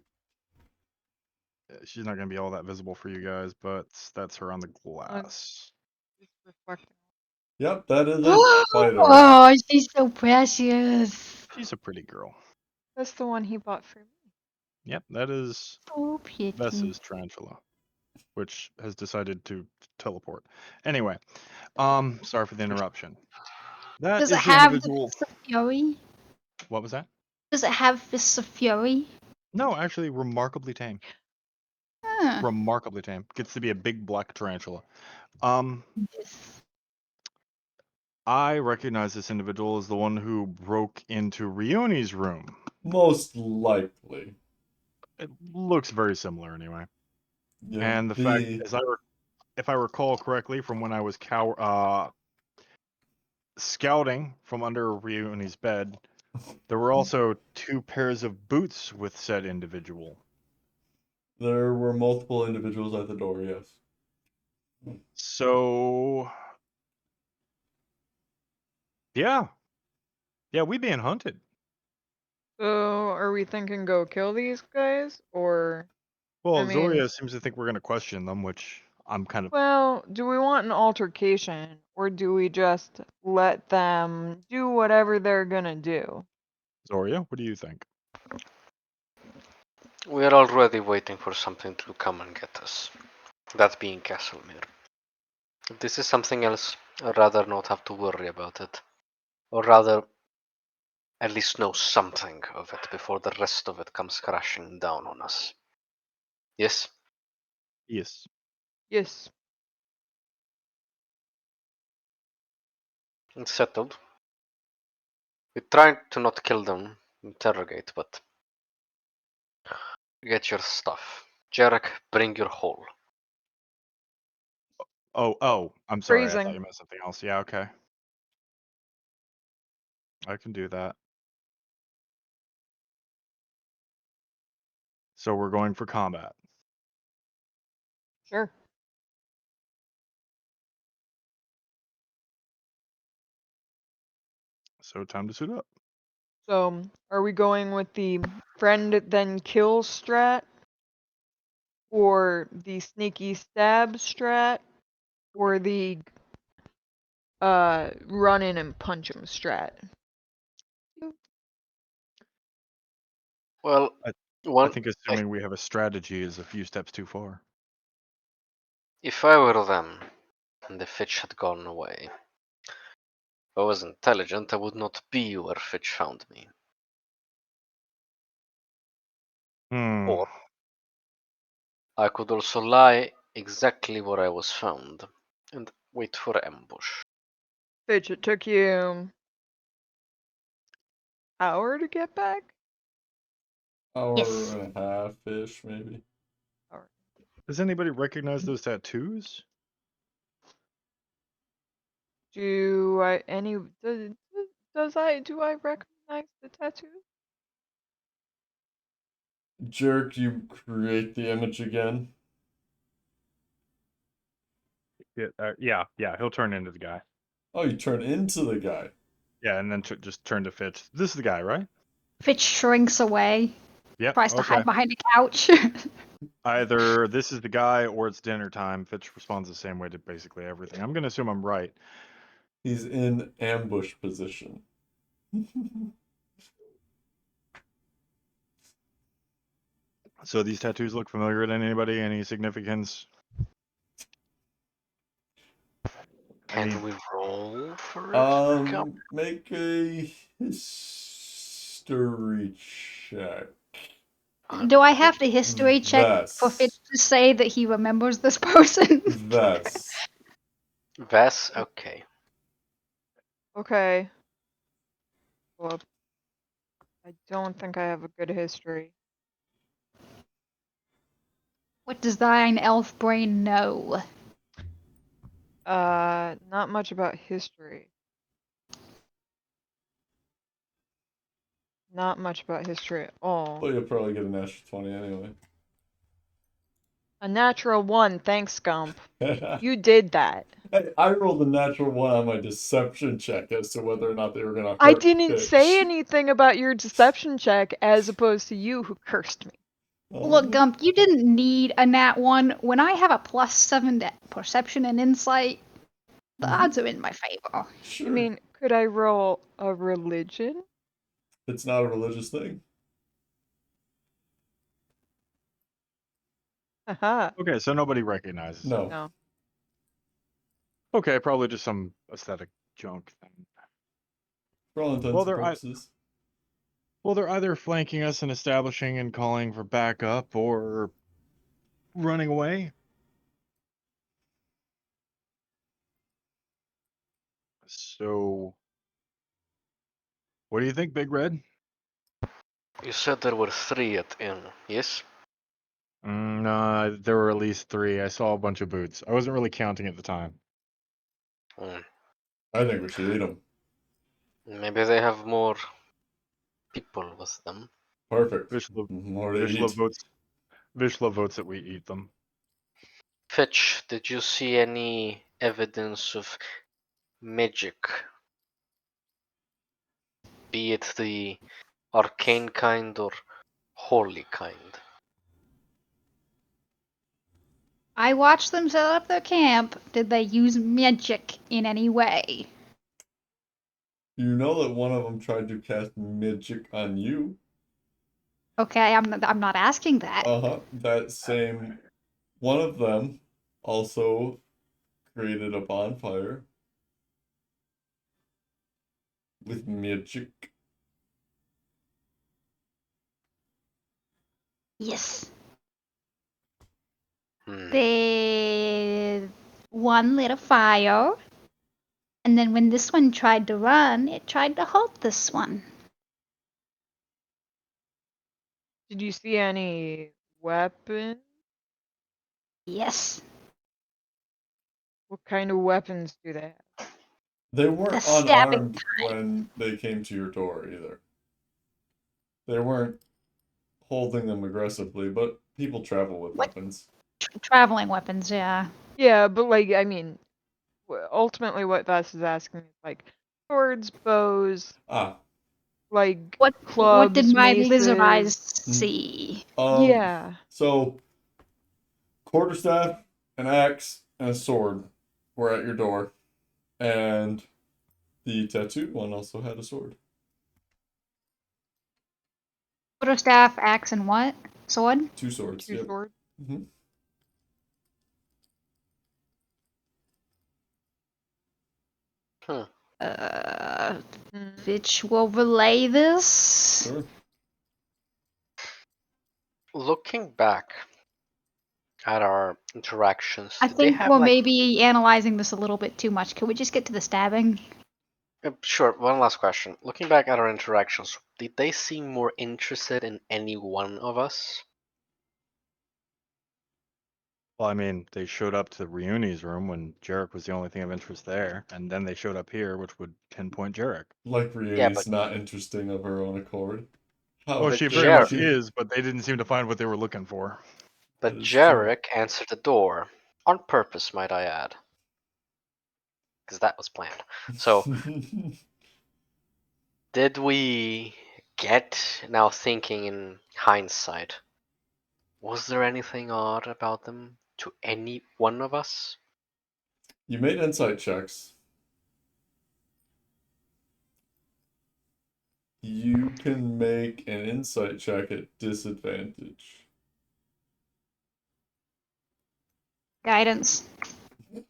She's not going to be all that visible for you guys, but that's her on the glass. Just reflecting. Yep, that is a spider. Oh, she's so precious. She's a pretty girl. That's the one he bought for me. Yep, that is So pretty. Vess's tarantula, which has decided to teleport. Anyway, sorry for the interruption. That Does is it the have the individual. Fists of Fury? What was that? Does it have Fists of Fury? No, actually, remarkably tame. Huh. Remarkably tame. Gets to be a big black tarantula. Yes. I recognize this individual as the one who broke into Rioni's room. Most likely. It looks very similar anyway. Yeah, And the fact, if I recall correctly, from when I was scouting from under Rioni's bed, there were also 2 pairs of boots with said individual. there were multiple individuals at the door, yes. So, yeah, we being hunted. So, are we thinking go kill these guys, or? Well, I mean- Zoria seems to think we're gonna question them, which I'm kind of. Well, do we want an altercation, or do we just let them do whatever they're gonna do? Zoria, what do you think? We are already waiting for something to come and get us. That being Castlemere. If this is something else, I'd rather not have to worry about it. Or rather, at least know something of it before the rest of it comes crashing down on us. Yes? Yes. Yes. It's settled. We tried to not kill them, interrogate, but get your stuff. Jarek, bring your hole. Oh, I'm sorry. I thought Phrasing. you meant something else. Yeah, okay. I can do that. So we're going for combat. Sure. So time to suit up. So, are we going with the friend then kill strat? Or the sneaky stab strat? Or the run in and punch him strat? Well, I think assuming we have a strategy is a few steps too far. if I were them, and the Fitch had gone away, if I was intelligent, I would not be where Fitch found me. Or I could also lie exactly where I was found and wait for ambush. Bitch, it took you hour to get back? Hour Yes. and a half-ish, maybe. Hour. Does anybody recognize those tattoos? Do I do I recognize the tattoo? Jerk, you create the image again. Yeah. He'll turn into the guy. Oh, you turn into the guy. Yeah, and then just turn to Fitch. This is the guy, right? Fitch shrinks away, Yep. tries to Okay. hide behind a couch. Either this is the guy or it's dinner time. Fitch responds the same way to basically everything. I'm gonna assume I'm right. He's in ambush position. So these tattoos look familiar to anybody? Any significance? Can we roll for it? Make a history check. Do I have to history check for Fitch Vess. to say that he remembers this person? Vess. Vess? Okay. Okay. Well, I don't think I have a good history. What does thine elf brain know? Not much about history. Not much about history at all. Well, you'll probably get a natural 20 anyway. A natural 1, thanks, Gump. You did that. I rolled a natural 1 on my deception check as to whether or not they were gonna hurt I didn't Fitch. say anything about your deception check as opposed to you who cursed me. Look, Gump, you didn't need a nat 1. When I have a +7 to perception and insight, the odds are in my favor. Sure. I mean, could I roll a religion? It's not a religious thing. Haha. Okay, so nobody recognizes. No. No. Okay, probably just some aesthetic junk then. For all intents Well, and purposes. They're either flanking us and establishing and calling for backup or running away. So, what do you think, Big Red? You said there were 3 at inn, yes? No, there were at least 3. I saw a bunch of boots. I wasn't really counting at the time. Hmm. I think we should eat them. Maybe they have more people with them. Perfect. Vishla, More to Vishla eat. votes. Vishla votes that we eat them. Fitch, did you see any evidence of magic? Be it the arcane kind or holy kind? I watched them set up their camp. Did they use magic in any way? You know that one of them tried to cast magic on you. Okay, I'm not asking that. Uh-huh. That same one of them also created a bonfire with magic. Yes. Hmm. The one lit a fire, and then when this one tried to run, it tried to halt this one. Did you see any weapons? Yes. What kind of weapons do they have? They The weren't stabbing unarmed when they came to your door either. They weren't holding them aggressively, but people travel with What? weapons. Traveling weapons, yeah. Yeah, but like, I mean, ultimately what Vess is asking is like swords, bows, Ah, like What did clubs, my lizard eyes maces. see? Yeah. So quarterstaff, an axe, and a sword were at your door, and the tattooed one also had a sword. Quarterstaff, axe, and what? Sword? 2 swords. Two Yep. swords. hmm Hmm. Mm. Which will relay this? Sure. Looking back at our interactions, I did they think have we're like... maybe analyzing this a little bit too much. Can we just get to the stabbing? Sure, one last question. Looking back at our interactions, did they seem more interested in any one of us? Well, I mean, they showed up to Reuni's room when Jarek was the only thing of interest there, and then they showed up here, which would pinpoint Jarek. Like Yeah, Ryuni's but not interesting of her own accord. How Well, But she very dare much Jarek, she? is, but they didn't seem to find what they were looking for. That but is true. Jarek answered the door on purpose, might I add, because that was planned. So, did we get, now thinking in hindsight, was there anything odd about them to any one of us? You made insight checks. You can make an insight check at disadvantage. Guidance. I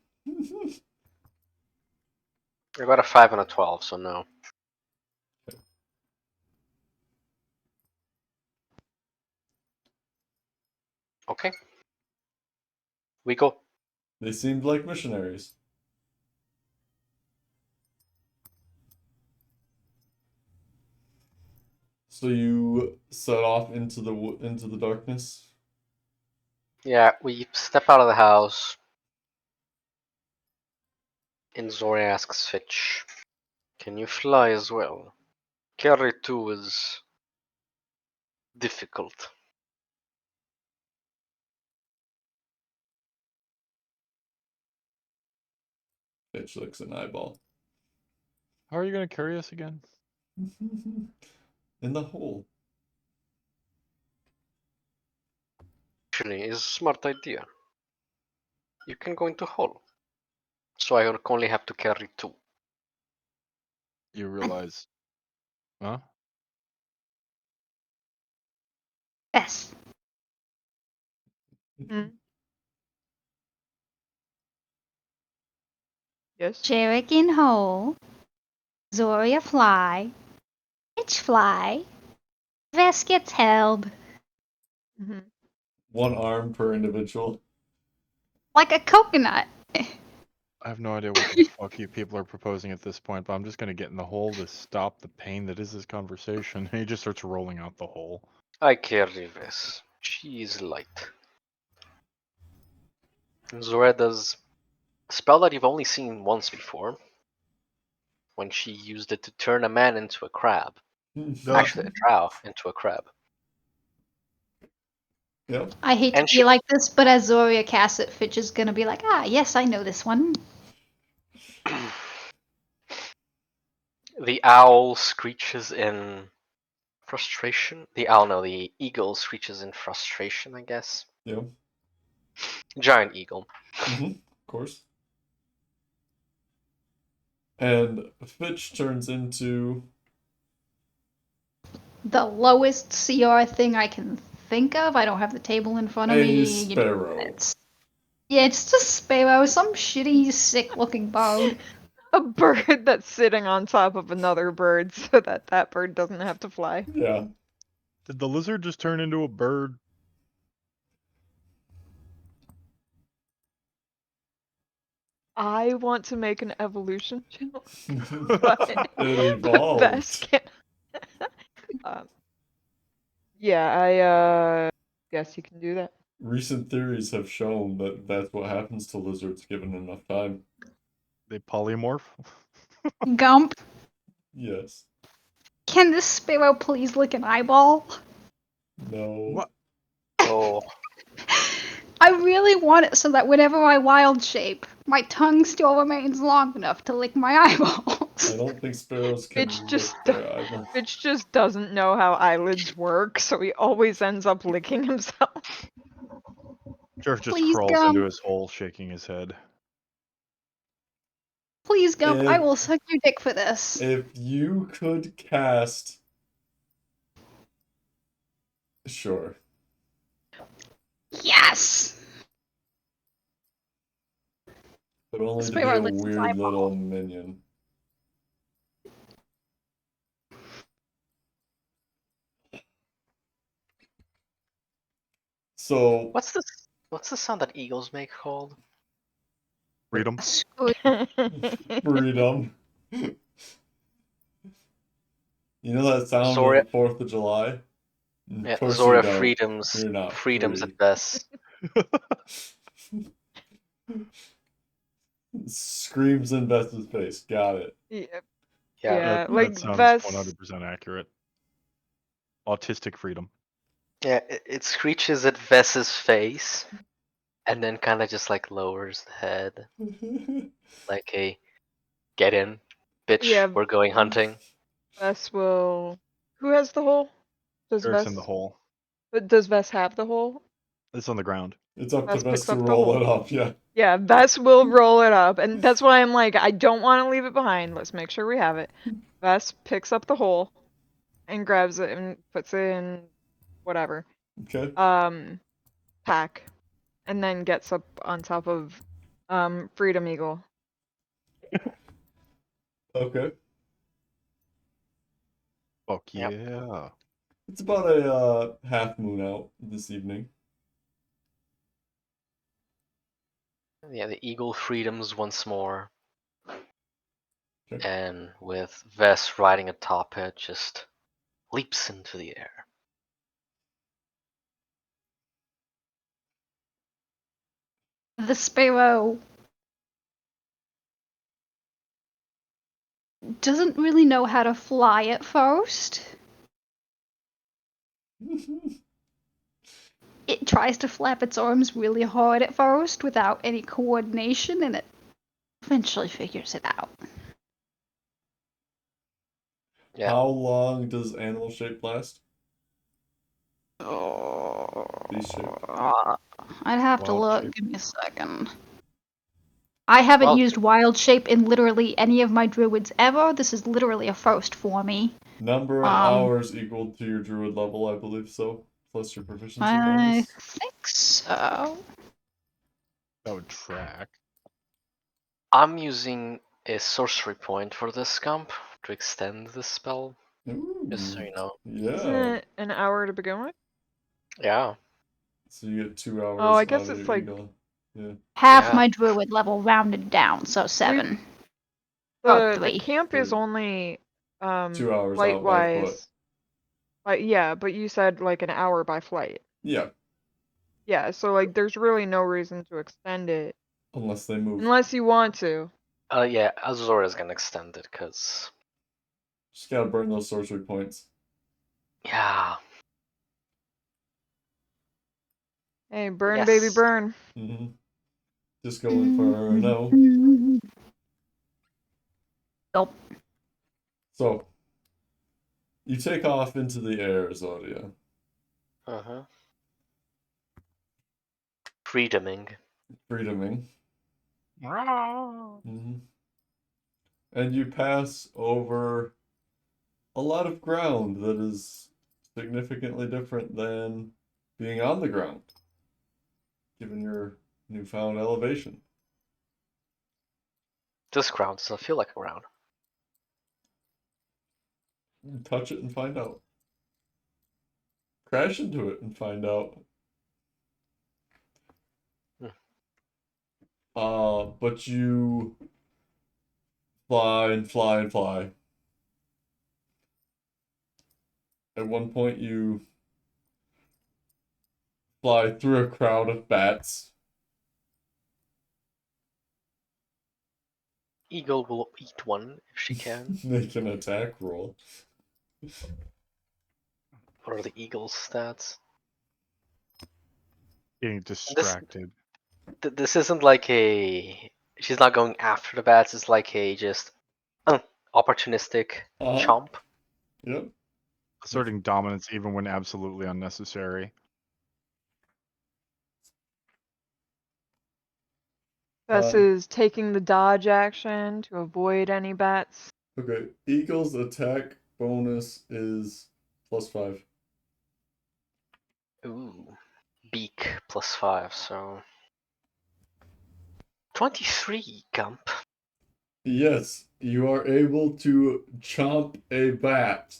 got a 5 and a 12, so no. Okay. We go. They seemed like missionaries. So you set off into the darkness. Yeah, we step out of the house, and Zori asks Fitch, "Can you fly as well? Carry 2 is difficult." Bitch licks an eyeball. How are you going to carry us again? In the hole. Actually, is a smart idea. You can go into hole. So I only have to carry 2. You realize, huh? Yes. Mm. Yes. Jarek in hole. Zoria fly. Pitch fly. Vest gets held. Hmm. One arm per individual. Like a coconut. I have no idea what the fuck you people are proposing at this point, but I'm just gonna get in the hole to stop the pain that is this conversation. And he just starts rolling out the hole. I carry this. She is light. Zora does a spell that you've only seen once before, when she used it to turn a man into a crab. Actually, a drow into a crab. Yep. I hate to And be she- like this, but as Zoria casts it, Fitch is gonna be like, ah, yes, I know this one. The owl screeches in frustration. The eagle screeches in frustration, I guess. Yep. Giant eagle. Of course. And Fitch turns into The lowest CR thing I can think of. I don't have the table in front of a me. sparrow. Yeah, it's just a sparrow, some shitty, sick-looking bird. A bird that's sitting on top of another bird so that that bird doesn't have to fly. Yeah. Did the lizard just turn into a bird? I want to make an evolution channel, but It Vess evolved. can't. Yeah, I guess you can do that. Recent theories have shown that that's what happens to lizards given enough time. They polymorph? Gump, Yes. can this sparrow please lick an eyeball? No. What? Oh, I really want it so that whenever I wild shape, my tongue still remains long enough to lick my eyeballs. I don't think sparrows can Fitch lick just their eyeballs. Fitch just doesn't know how eyelids work, so he always ends up licking himself. Sheriff just Please, crawls Gump. into his hole, shaking his head. Please, Gump, I If- will suck your dick for this. If you could cast. Sure. Yes! But only to be Sparrow a licks his weird eyeball. little minion. So, what's the sound that eagles make called? Freedom. freedom. You know that sound Zora- of 4th of July? Yeah, Of course Zora you don't. freedoms You're not freedoms free. at best. Screams in Vesta's face. Got it. Yeah, Yeah. yeah, That like sounds Vess. 100% accurate. Autistic freedom. Yeah, it screeches at Vess's face, and then kind of just like lowers the head, like a get in, bitch. Yeah. We're going hunting. Vess will. Who has the hole? Does Eric's Vess? in the hole. But does Vess have the hole? It's on the ground. It's up to Vess Vest picks to up the roll hole. it up, yeah. Yeah, Vess will roll it up, and that's why I'm like, I don't want to leave it behind. Let's make sure we have it. Vess picks up the hole and grabs it and puts it in whatever Okay. pack, and then gets up on top of Freedom Eagle. Okay. Fuck Yep. yeah. It's about a half moon out this evening. Yeah, the eagle freedoms once more, Okay. and with Vess riding atop it, just leaps into the air. The sparrow doesn't really know how to fly at first. It tries to flap its arms really hard at first without any coordination, and it eventually figures it out. Yeah. How long does animal shape last? Beast shape. I'd have to Wild look. shape. Give me a second. I haven't Well- used wild shape in literally any of my druids ever. This is literally a first for me. Number of hours equal to your druid level, I believe so. Plus your proficiency I bonus. think so. That would track. I'm using a sorcery point for this scump to extend the spell, Ooh. just so you know. Isn't Yeah. it an hour to begin with? Yeah. So you get 2 hours Oh, I out guess of it's your like- eagle. Yeah. Half Yeah. my druid level rounded down, so 7. Or The 3. camp is 3. only 2 hours flight out by foot. wise. Yeah, but you said like an hour by flight. Yeah, Yeah, so like there's really no reason to extend it unless they move. unless you want to. Yeah, Azoria's gonna extend it, cause Just gotta burn those sorcery points. yeah. Hey, burn baby Yes. burn. Mm-hmm. Just going for no. Nope. So, you take off into the air, Zodia. Uh-huh. Freedoming. Freedoming. Mm-hmm. And you pass over a lot of ground that is significantly different than being on the ground, given your newfound elevation. This ground doesn't feel like a ground. Touch it and find out. Crash into it and find out. But you fly and fly and fly. At one point, you fly through a crowd of bats. Eagle will eat one if she can. Make an attack roll. What are the eagle's stats? Getting distracted. This isn't like a. She's not going after the bats. It's like a just opportunistic chomp. Yep. Asserting dominance even when absolutely unnecessary. This is taking the dodge action to avoid any bats. Okay. Eagle's attack bonus is +5. Ooh, beak +5. So 23, Gump. Yes, you are able to chomp a bat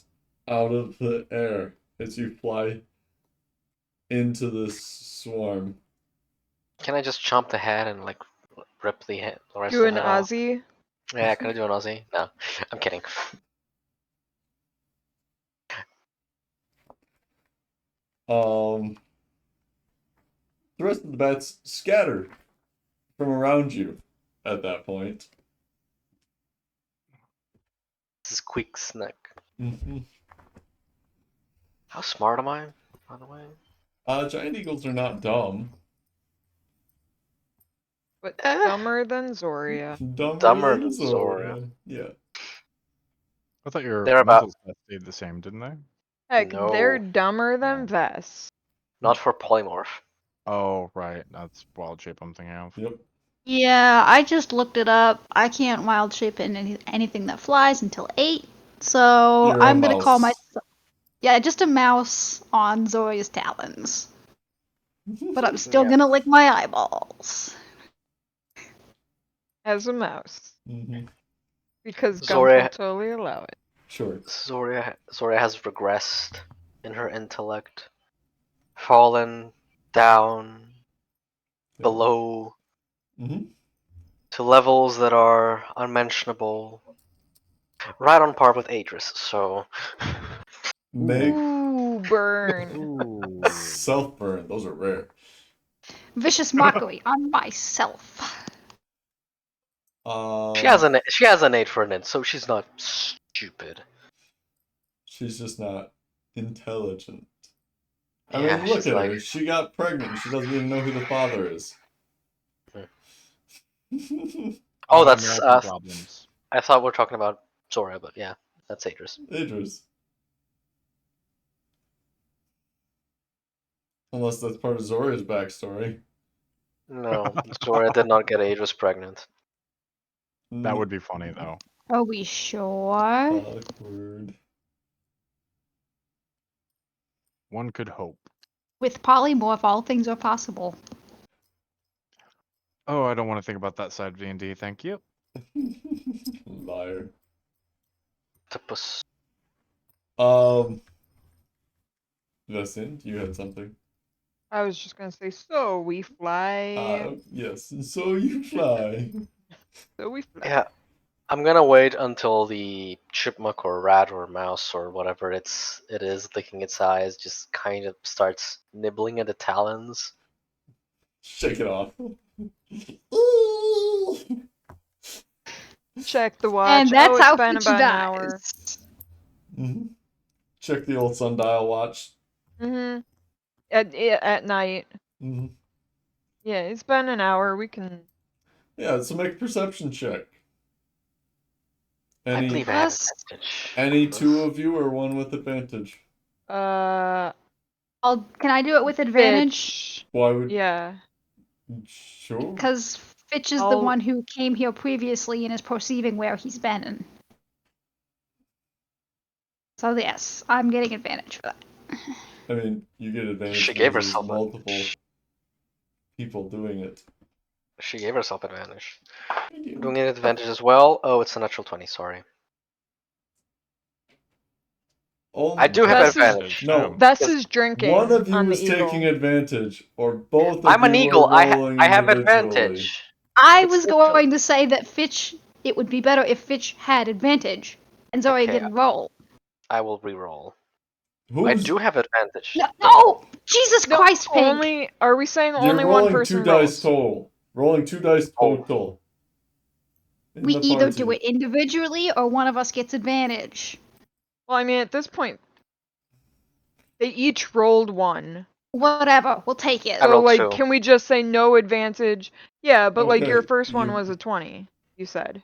out of the air as you fly into this swarm. Can I just chomp the head and like rip the rest Do of an the head off? Aussie. Yeah, can I do an Aussie? No, I'm kidding. The rest of the bats scatter from around you at that point. This is quick snack. Mm-hmm. How smart am I, by the way? Giant eagles are not dumb. But dumber than Zoria. Dumber Than than Zora. Zora. Yeah. I thought your They're mental about stats stayed the same, didn't they? Heck, they're no, dumber than No. Vess. not for polymorph. Oh, right. That's wild shape I'm thinking of. Yep. Yeah, I just looked it up. I can't wild shape in anything that flies until 8. So You're a I'm gonna call mouse. myself. Yeah, just a mouse on Zoria's talons. But I'm still Yeah. gonna lick my eyeballs. As a mouse. Mm-hmm. Because Gump Zoria, will totally allow it. Sure. Zoria has regressed in her intellect, fallen down Yeah. below Mm-hmm. to levels that are unmentionable, right on par with Adris. So Make Ooh, burn. Ooh. self-burn. Those are rare. Vicious mockery on myself. she has Um, an 8 for an int, so she's not stupid. she's just not intelligent. I Yeah, mean, look she's at like, her. She got pregnant. She doesn't even know who the father is. oh, Ah, that's American problems. I thought we are talking about Zoria, but yeah, that's Adris. Idris. Unless that's part of Zoria's backstory. No, Zoria did not get Adris pregnant. That would be funny, though. Are we sure? Awkward. One could hope. With polymorph, all things are possible. Oh, I don't want to think about that side of D&D, thank you. Liar. Topus. Vestin, you had something. I was just gonna say, so we fly. Yes, and so you fly. So we fly. Yeah, I'm gonna wait until the chipmunk or rat or mouse or whatever it is licking its eyes just kind of starts nibbling at the talons. Shake it off. Check the watch. And that's Oh, it's how been Fitch about an dies. hour. Mhm. Check the old sundial watch. Mm-hmm. At night. Mhm. Yeah, it's been an hour. We can. Yeah, so make a perception check. I Any believe I have Us- advantage. any on two this. of you or one with advantage? Uh. Can I do it with advantage? Fitch. Why would Yeah. sure? Because Fitch is the I'll- one who came here previously and is perceiving where he's been. So yes, I'm getting advantage for that. I mean, you get advantage She because gave there's herself multiple advantage. people doing it. She gave herself advantage. Thank you. Doing an advantage as well. Oh, it's a natural 20. Sorry. I do have That's his- advantage. No, That's Yes. his drinking one of you on the is taking eagle. advantage, or both of I'm an you eagle. are rolling I have individually. advantage. I It's was literally- going to say that Fitch. It would be better if Fitch had advantage, and Zoe Okay. didn't roll. I will re-roll. I Who's do have advantage. No, Jesus No, Christ, Pink. only. Are we saying you're only one rolling person two dice rolls? total. Rolling 2 dice Oh. total. In We the either party. do it individually or one of us gets advantage. Well, I mean, at this point, they each rolled one. Whatever, we'll take it. I So, rolled like, 2. can we just say no advantage? Yeah, but like your Okay, first one you- was a 20. You said.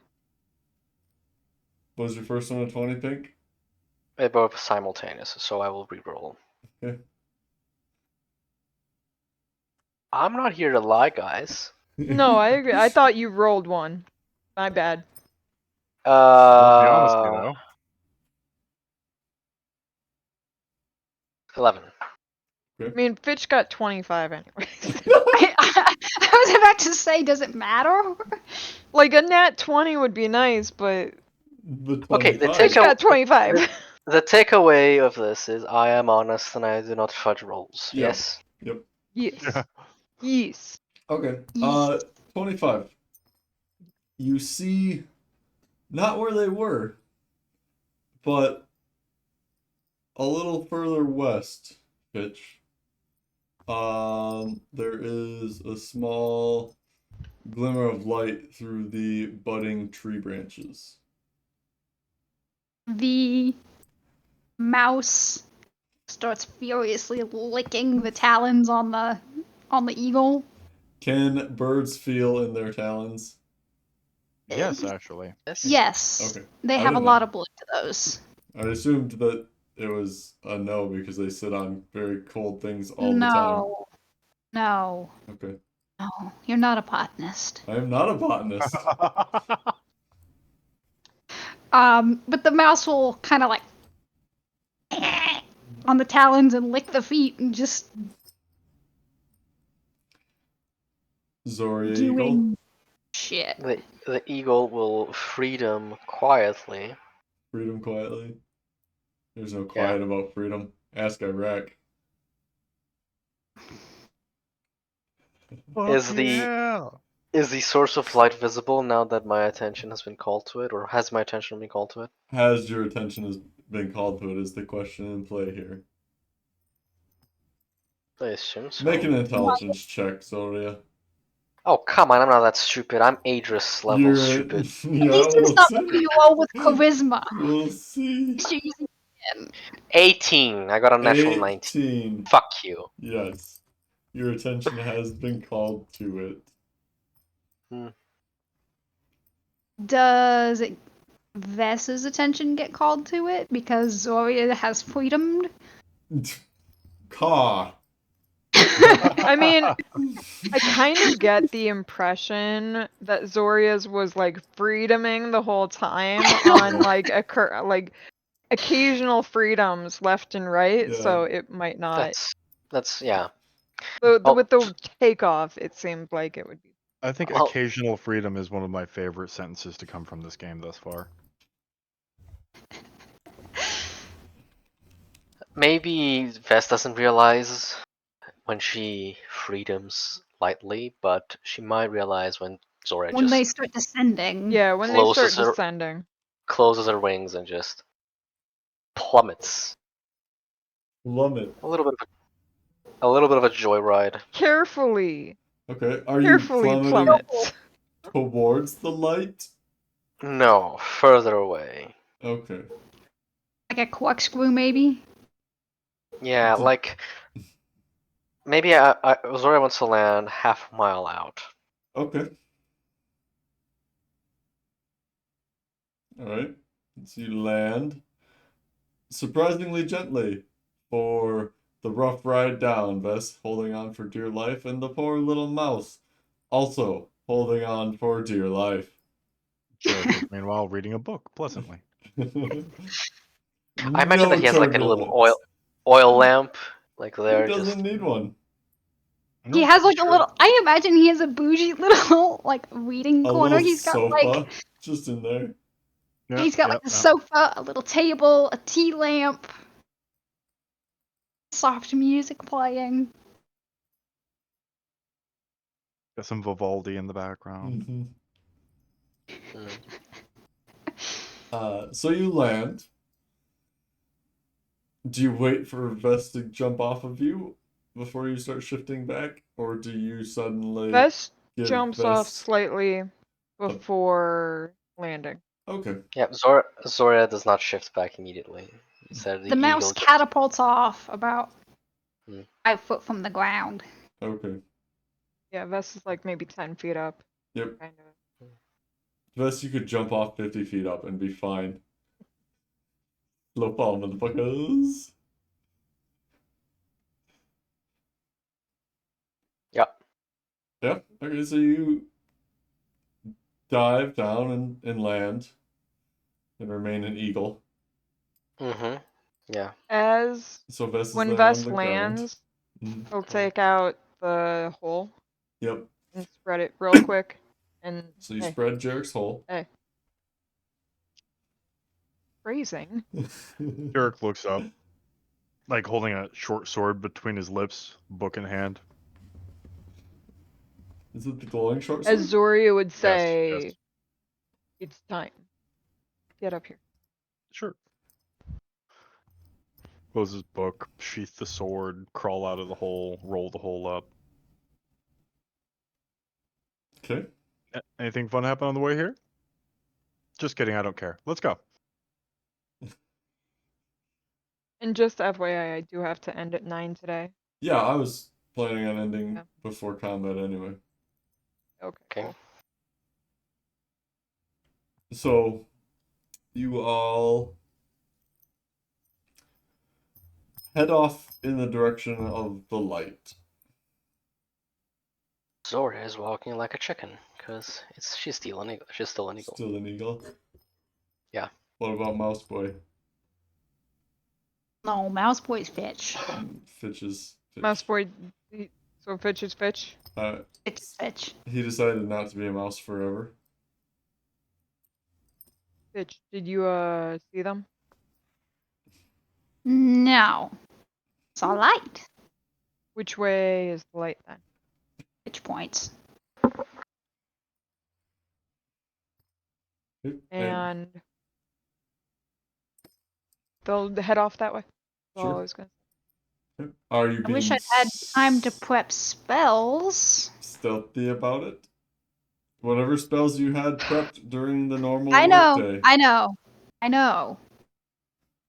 Was your first one a 20, Pink? They're both simultaneous, so I will re-roll. Okay. I'm not here to lie, guys. No, I agree. I thought you rolled one. My bad. I love the honesty, Uh, though. 11. I mean, Fitch got 25 anyways. I was about to say, does it matter? Like, a nat 20 would be nice, but The 25. Okay, the Fitch got 25. The takeaway of this is I am honest and I do not fudge rolls. Yep. Yes? Yep. Yes. Yeah. Yes. Okay. Yes. 25. You see, not where they were, but a little further west, Fitch. There is a small glimmer of light through the budding tree branches. The mouse starts furiously licking the talons on the eagle. Can birds feel in their talons? Yes, actually. Yes, Okay. they I have a didn't lot know. of blood to those. I assumed that it was a no because they sit on very cold things all the No, time. Okay. no, you're not a botanist. I am not a botanist. But the mouse will kind of like on the talons and lick the feet and just Zoria Eagle. doing shit. The eagle will freedom quietly. Freedom quietly. There's no quiet about freedom. Ask Iraq. Is the source of light visible now that my attention has been called to it, or has my attention been called to it? Has your attention has been called to it is the question in play here. I assume so. Make an intelligence check, Zoria. Oh, come on, I'm not that stupid. I'm Adris level You're stupid. yeah, At least we'll it's not see. letting you roll with charisma. We'll see. You're using it. 18. I got a natural 19. 18. Fuck you. Yes. Your attention has been called to it. Does Vess's attention get called to it because Zoria has freedomed? Caw. I mean, I kind of get the impression that Zoria's was like freedoming the whole time on like occasional freedoms left and right, Yeah. so it might not. That's yeah. With the takeoff, it seemed like it would be. I think Well- occasional freedom is one of my favorite sentences to come from this game thus far. Maybe Vest doesn't realize when she freedoms lightly, but she might realize when Zora When they just start descending. Yeah, when they start Closes her- descending. closes her wings and just plummets. Plummet. A little bit of a joyride. Carefully. Okay. Are you Carefully plummeting plummets. towards the light? No, further away. Okay. Like a corkscrew, maybe? Yeah, Did- like maybe Zora wants to land half a mile out. Okay. All right. So you land surprisingly gently for the rough ride down. Vess holding on for dear life, and the poor little mouse also holding on for dear life. Jarek is meanwhile reading a book pleasantly. I imagine No that he has like a little turbulence. oil lamp, like Who there, doesn't just need one? He No, has like a true. little. I imagine he has a bougie little like reading A corner. little He's got sofa like just in there. yeah, he's got like yeah, a yeah. sofa, a little table, a tea lamp, soft music playing. Got some Vivaldi in the background. Mhm. mm. So you land. Do you wait for Vess to jump off of you before you start shifting back, or do you suddenly Vess give jumps off Vess? slightly before landing. Okay. Yeah, Zora does not shift back immediately. Instead, the The mouse eagle just catapults off about Hmm. 5 foot from the ground. Okay. Yeah, Vess is like maybe 10 feet up. Yep. Kind of. Vess, you could jump off 50 feet up and be fine. Slow fall, motherfuckers. Yeah. Yeah. Okay, so you dive down and land and remain an eagle. Mm-hmm. Yeah. As So Vess is when then Vess on the ground. lands, Mhm. he'll take out the hole Yep. and spread it real quick. And So you hey, spread Jarek's hole. phrasing. Jarek looks up, like holding a short sword between his lips, book in hand. Is it the glowing short As sword? Zoria would Yes, say, yes. it's time. Get up here. Sure. Close his book, sheath the sword, crawl out of the hole, roll the hole up. Okay. Anything fun happen on the way here? Just kidding, I don't care. Let's go. And just FYI, I do have to end at 9 today. Yeah, I was planning on ending Yeah. before combat anyway. Okay. Okay. Cool. So you all head off in the direction of the light. Zora is walking like a chicken, cause she's still an eagle. She's still an eagle. Still an eagle. Yeah. What about Mouse Boy? No, mouse boy's Fitch. Fitch's Fitch. Mouse boy. So Fitch is Fitch. Fitch is Fitch. He decided not to be a mouse forever. Fitch, did you see them? No. Saw light. Which way is the light then? Fitch points. Yep, And they'll head off that way. That's all I Sure. was gonna yep. Are you I wish being I'd had time to prep spells. stealthy about it? Whatever spells you had prepped during the normal I know, workday. I know, I know.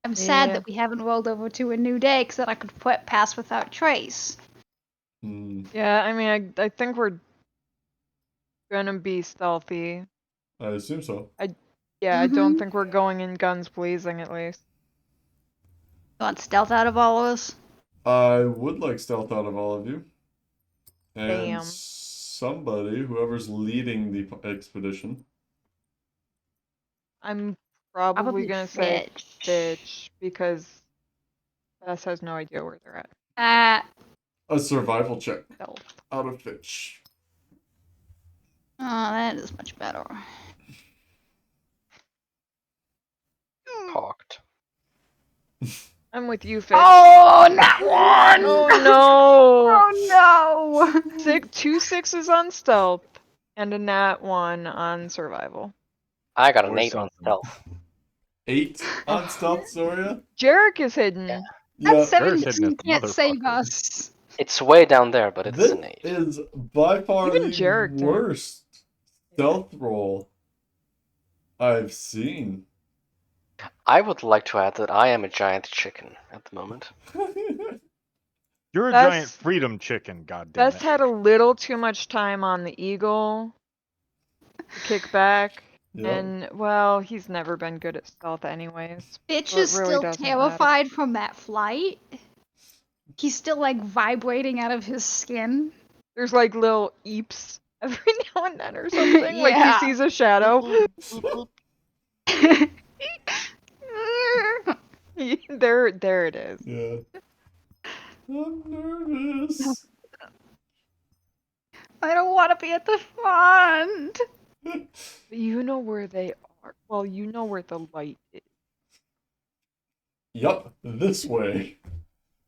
I'm sad Yeah. that we haven't rolled over to a new day because then I could prep pass without trace. Hmm, Yeah, I mean, I think we're gonna be stealthy. I assume so. Yeah, I don't Mhm. think we're going in guns blazing at least. You want stealth out of all of us? I would like stealth out of all of you. And Damn. somebody, whoever's leading the expedition. I'm probably gonna say Fitch. Fitch because Bess has no idea where they're at. A survival check Stealth. out of Fitch. Oh, that is much better. Talked. I'm with you, Fitch. Oh, not one! Oh no! Oh no! 2 6s on stealth and a nat 1 on survival. I got an Always 8 on something. stealth. 8 on stealth, Zoria? Jarek is hidden. Yeah. Yeah. That Eric's hitting 17 this can't save motherfucker. us. It's way down there, but it's This an 8. is by far Even the Jarek didn't. worst stealth roll I've seen. I would like to add that I am a giant chicken at the moment. You're a That's- giant freedom chicken, goddammit. Best had a little too much time on the eagle to kick back. Yeah. And, well, he's never been good at stealth anyways. Bitch So it is really still doesn't matter. terrified from that flight. He's still like vibrating out of his skin. There's like little eeps every now and then or something. Like Yeah. he sees a shadow. there it is. Yeah. I'm nervous. I don't want to be at the front. But you know where they are. Well, you know where the light is. Yup, this way.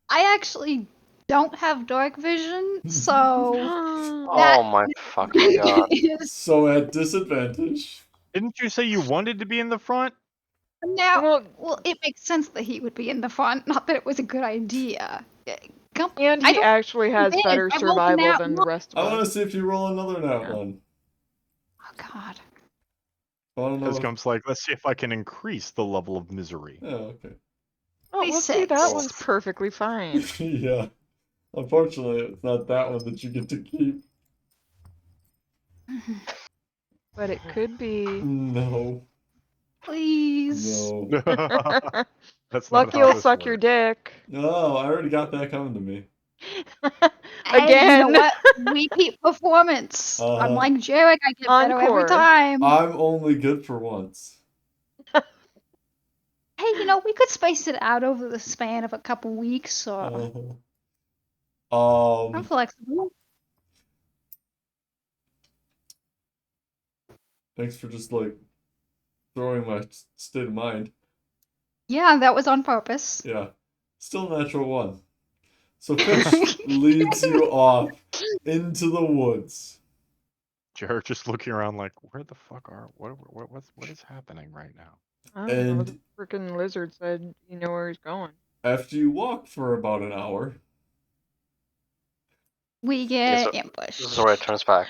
I actually don't have dark vision, so Oh my fucking god. is So at disadvantage. Didn't you say you wanted to be in the front? now. Well, Well, it makes sense that he would be in the front. Not that it was a good idea. Come, and I he don't actually has think better I rolled survival nat than the one. rest I of want us. to see if you roll another nat Yeah. one. Oh God. I want to know. Hescom's like, let's see if I can increase the level of misery. Yeah, okay. Oh, well, see, that 26. one's perfectly fine. Yeah. Unfortunately, it's not that one that you get to keep. But it could be. No. Please. No. That's not Lucky how you'll this suck your works. dick. No, I already got that coming to me. Hey, you know Again. what? Repeat performance. Uh-huh. Unlike Jarek, I get better every Encore. time. I'm only good for once. Hey, you know, we could space it out over the span of a couple weeks, or I'm I'm flexible. Thanks for just like throwing my state of mind. Yeah, that was on purpose. Yeah. Still natural one. So Fish leads you off into the woods. Jared just looking around like, where the fuck are what is happening right now? I don't know. And- The freaking lizard said you know where he's going. After you walk for about an hour, We get so- ambushed. Zora turns back.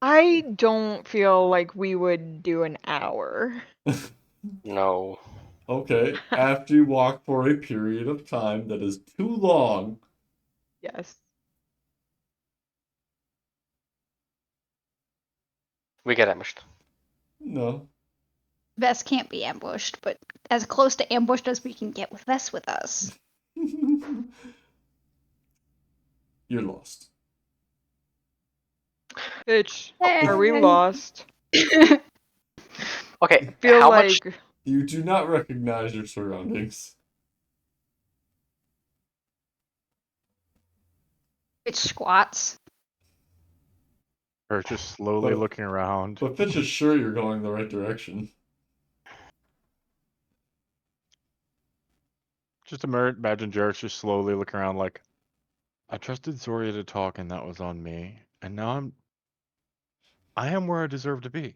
I don't feel like we would do an hour. No. okay, after you walk for a period of time that is too long, Yes. We get ambushed. no. Vess can't be ambushed, but as close to ambushed as we can get with Vess with us. You're lost. Bitch, are we Yay. lost? Okay, Feel how like much You do not recognize your surroundings. It squats. Or just slowly But- looking around. But Fitch is sure you're going the right direction. Just imagine Jared's just slowly looking around like, I trusted Zoria to talk and that was on me. And now I am where I deserve to be.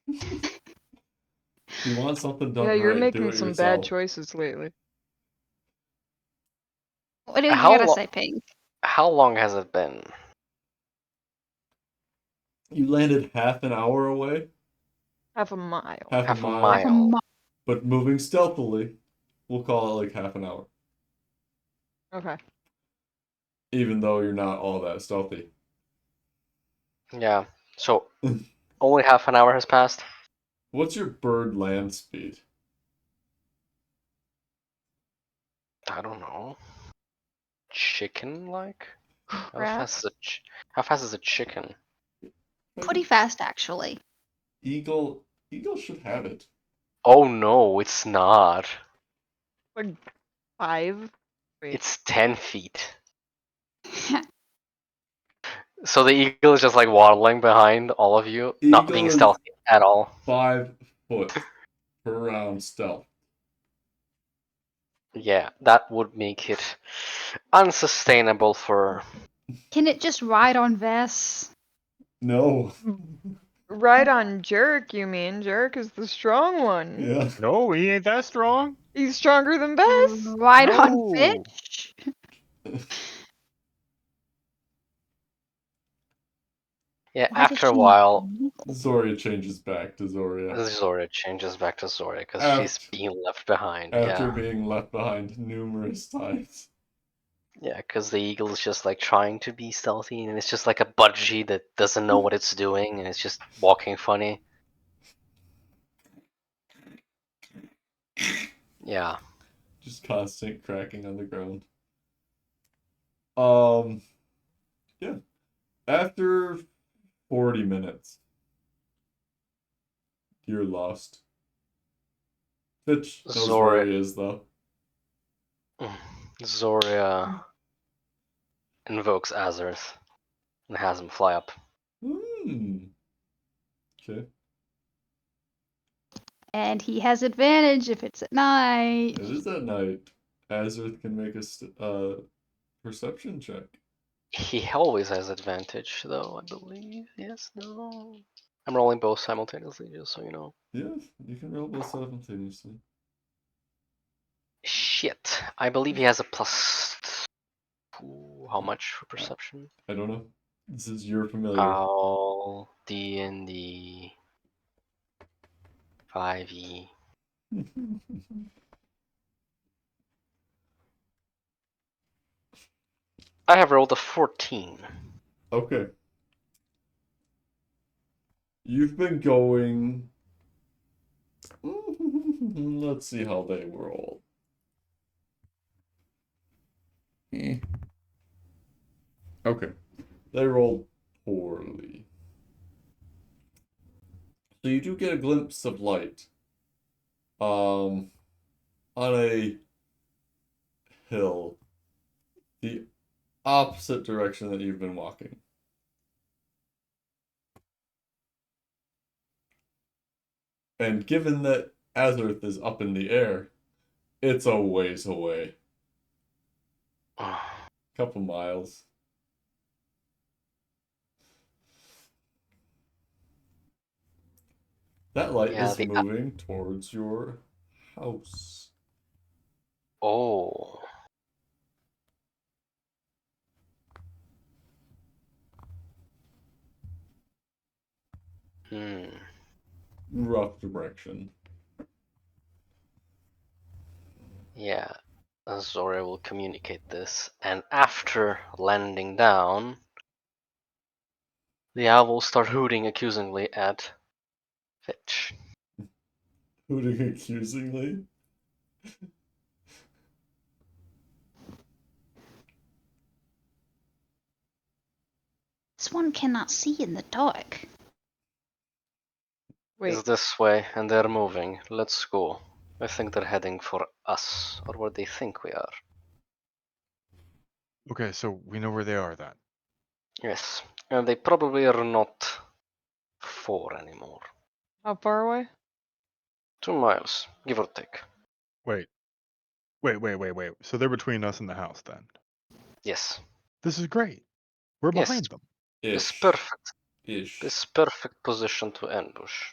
If you want something done yeah, you're right, do making it some yourself. bad choices lately. What do you How gotta lo- say, Pink? how long has it been? You landed half an hour away, Half a mile. half Half a a mile, mile. A mo- but moving stealthily. We'll call it like half an hour, Okay. even though you're not all that stealthy. Yeah. So only half an hour has passed. What's your bird land speed? I don't know. Chicken like? How Crap. fast is a chicken? Pretty fast, actually. Eagle should have it. Oh no, it's not. Like 5. Wait. It's 10 feet. So the eagle is just like waddling behind all of you, not Eagle being is- stealthy at all. 5 foot per round stealth. Yeah, that would make it unsustainable for. Can it just ride on Vess? No. Right on Jarek, you mean? Jarek is the strong one. Yeah. No, he ain't that strong. He's stronger than Bess. Ride on No. Fitch? Yeah, Why did after a she while, Zoria changes back to Zoria. Zoria changes back to Zoria because she's After- being left behind. After Yeah. being left behind numerous times. Yeah, because the eagle is just like trying to be stealthy, and it's just like a budgie that doesn't know what it's doing, and it's just walking funny. Yeah. Just constant cracking on the ground. Yeah. After 40 minutes, you're lost. Fitch knows where Zoria, he is, though. Zoria invokes Azerth and has him fly up. Okay. And he has advantage if it's at night. It is at night. Azerth can make a perception check. He always has advantage, though, I believe. Yes, no. I'm rolling both simultaneously, just so you know. Yeah, you can roll both simultaneously. Shit. I believe he has a plus. Ooh, how much for perception? I don't know. This is your familiar. Oh, D&D 5e. I have rolled a 14. Okay. You've been going. Let's see how they roll. Okay. They rolled poorly. So you do get a glimpse of light. On a hill. The opposite direction that you've been walking. And given that Azerth is up in the air, it's a ways away. Couple miles. That light Yeah, is moving towards your house. Oh. Hmm. Rough direction. Yeah. Zoria will communicate this, and after landing down, the owl will start hooting accusingly at Fitch. Hooting accusingly. This one cannot see in the dark. Wait, It's this way, and they're moving. Let's go. I think they're heading for us, or where they think we are. Okay, so we know where they are then. Yes, and they probably are not 4 anymore. how far away? 2 miles, give or take. Wait. So they're between us and the house then. Yes, This is great. We're Yes. behind them. this Ish. perfect. Ish. This perfect position to ambush.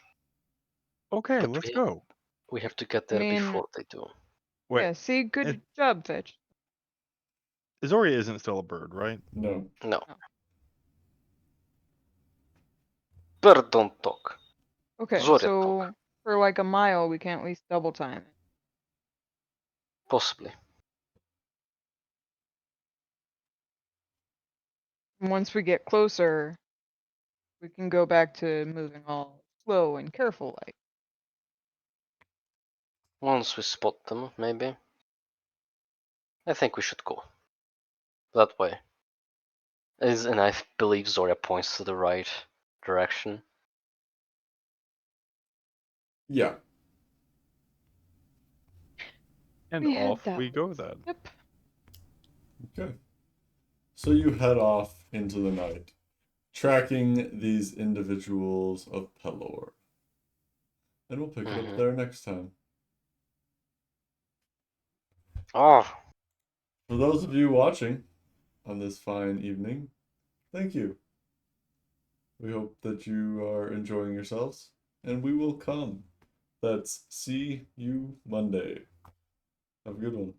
Okay, But let's go. We have to get I there mean, before they do. Wait, yeah, see, good it- job, Fitch. Zoria isn't still a bird, right? No. No. Bird don't talk. Okay, Zoria so talk. for like a mile, we can at least double time it. Possibly. And once we get closer, we can go back to moving all slow and careful like. Once we spot them, maybe. I think we should go. That way. And I believe Zoria points to the right direction. Yeah. And We head off that we way. go then. Yep. Okay. So you head off into the night, tracking these individuals of Pelor. And we'll pick it up there next time. Oh, For those of you watching on this fine evening, thank you. We hope that you are enjoying yourselves, and we will come. That's see you Monday. Have a good one.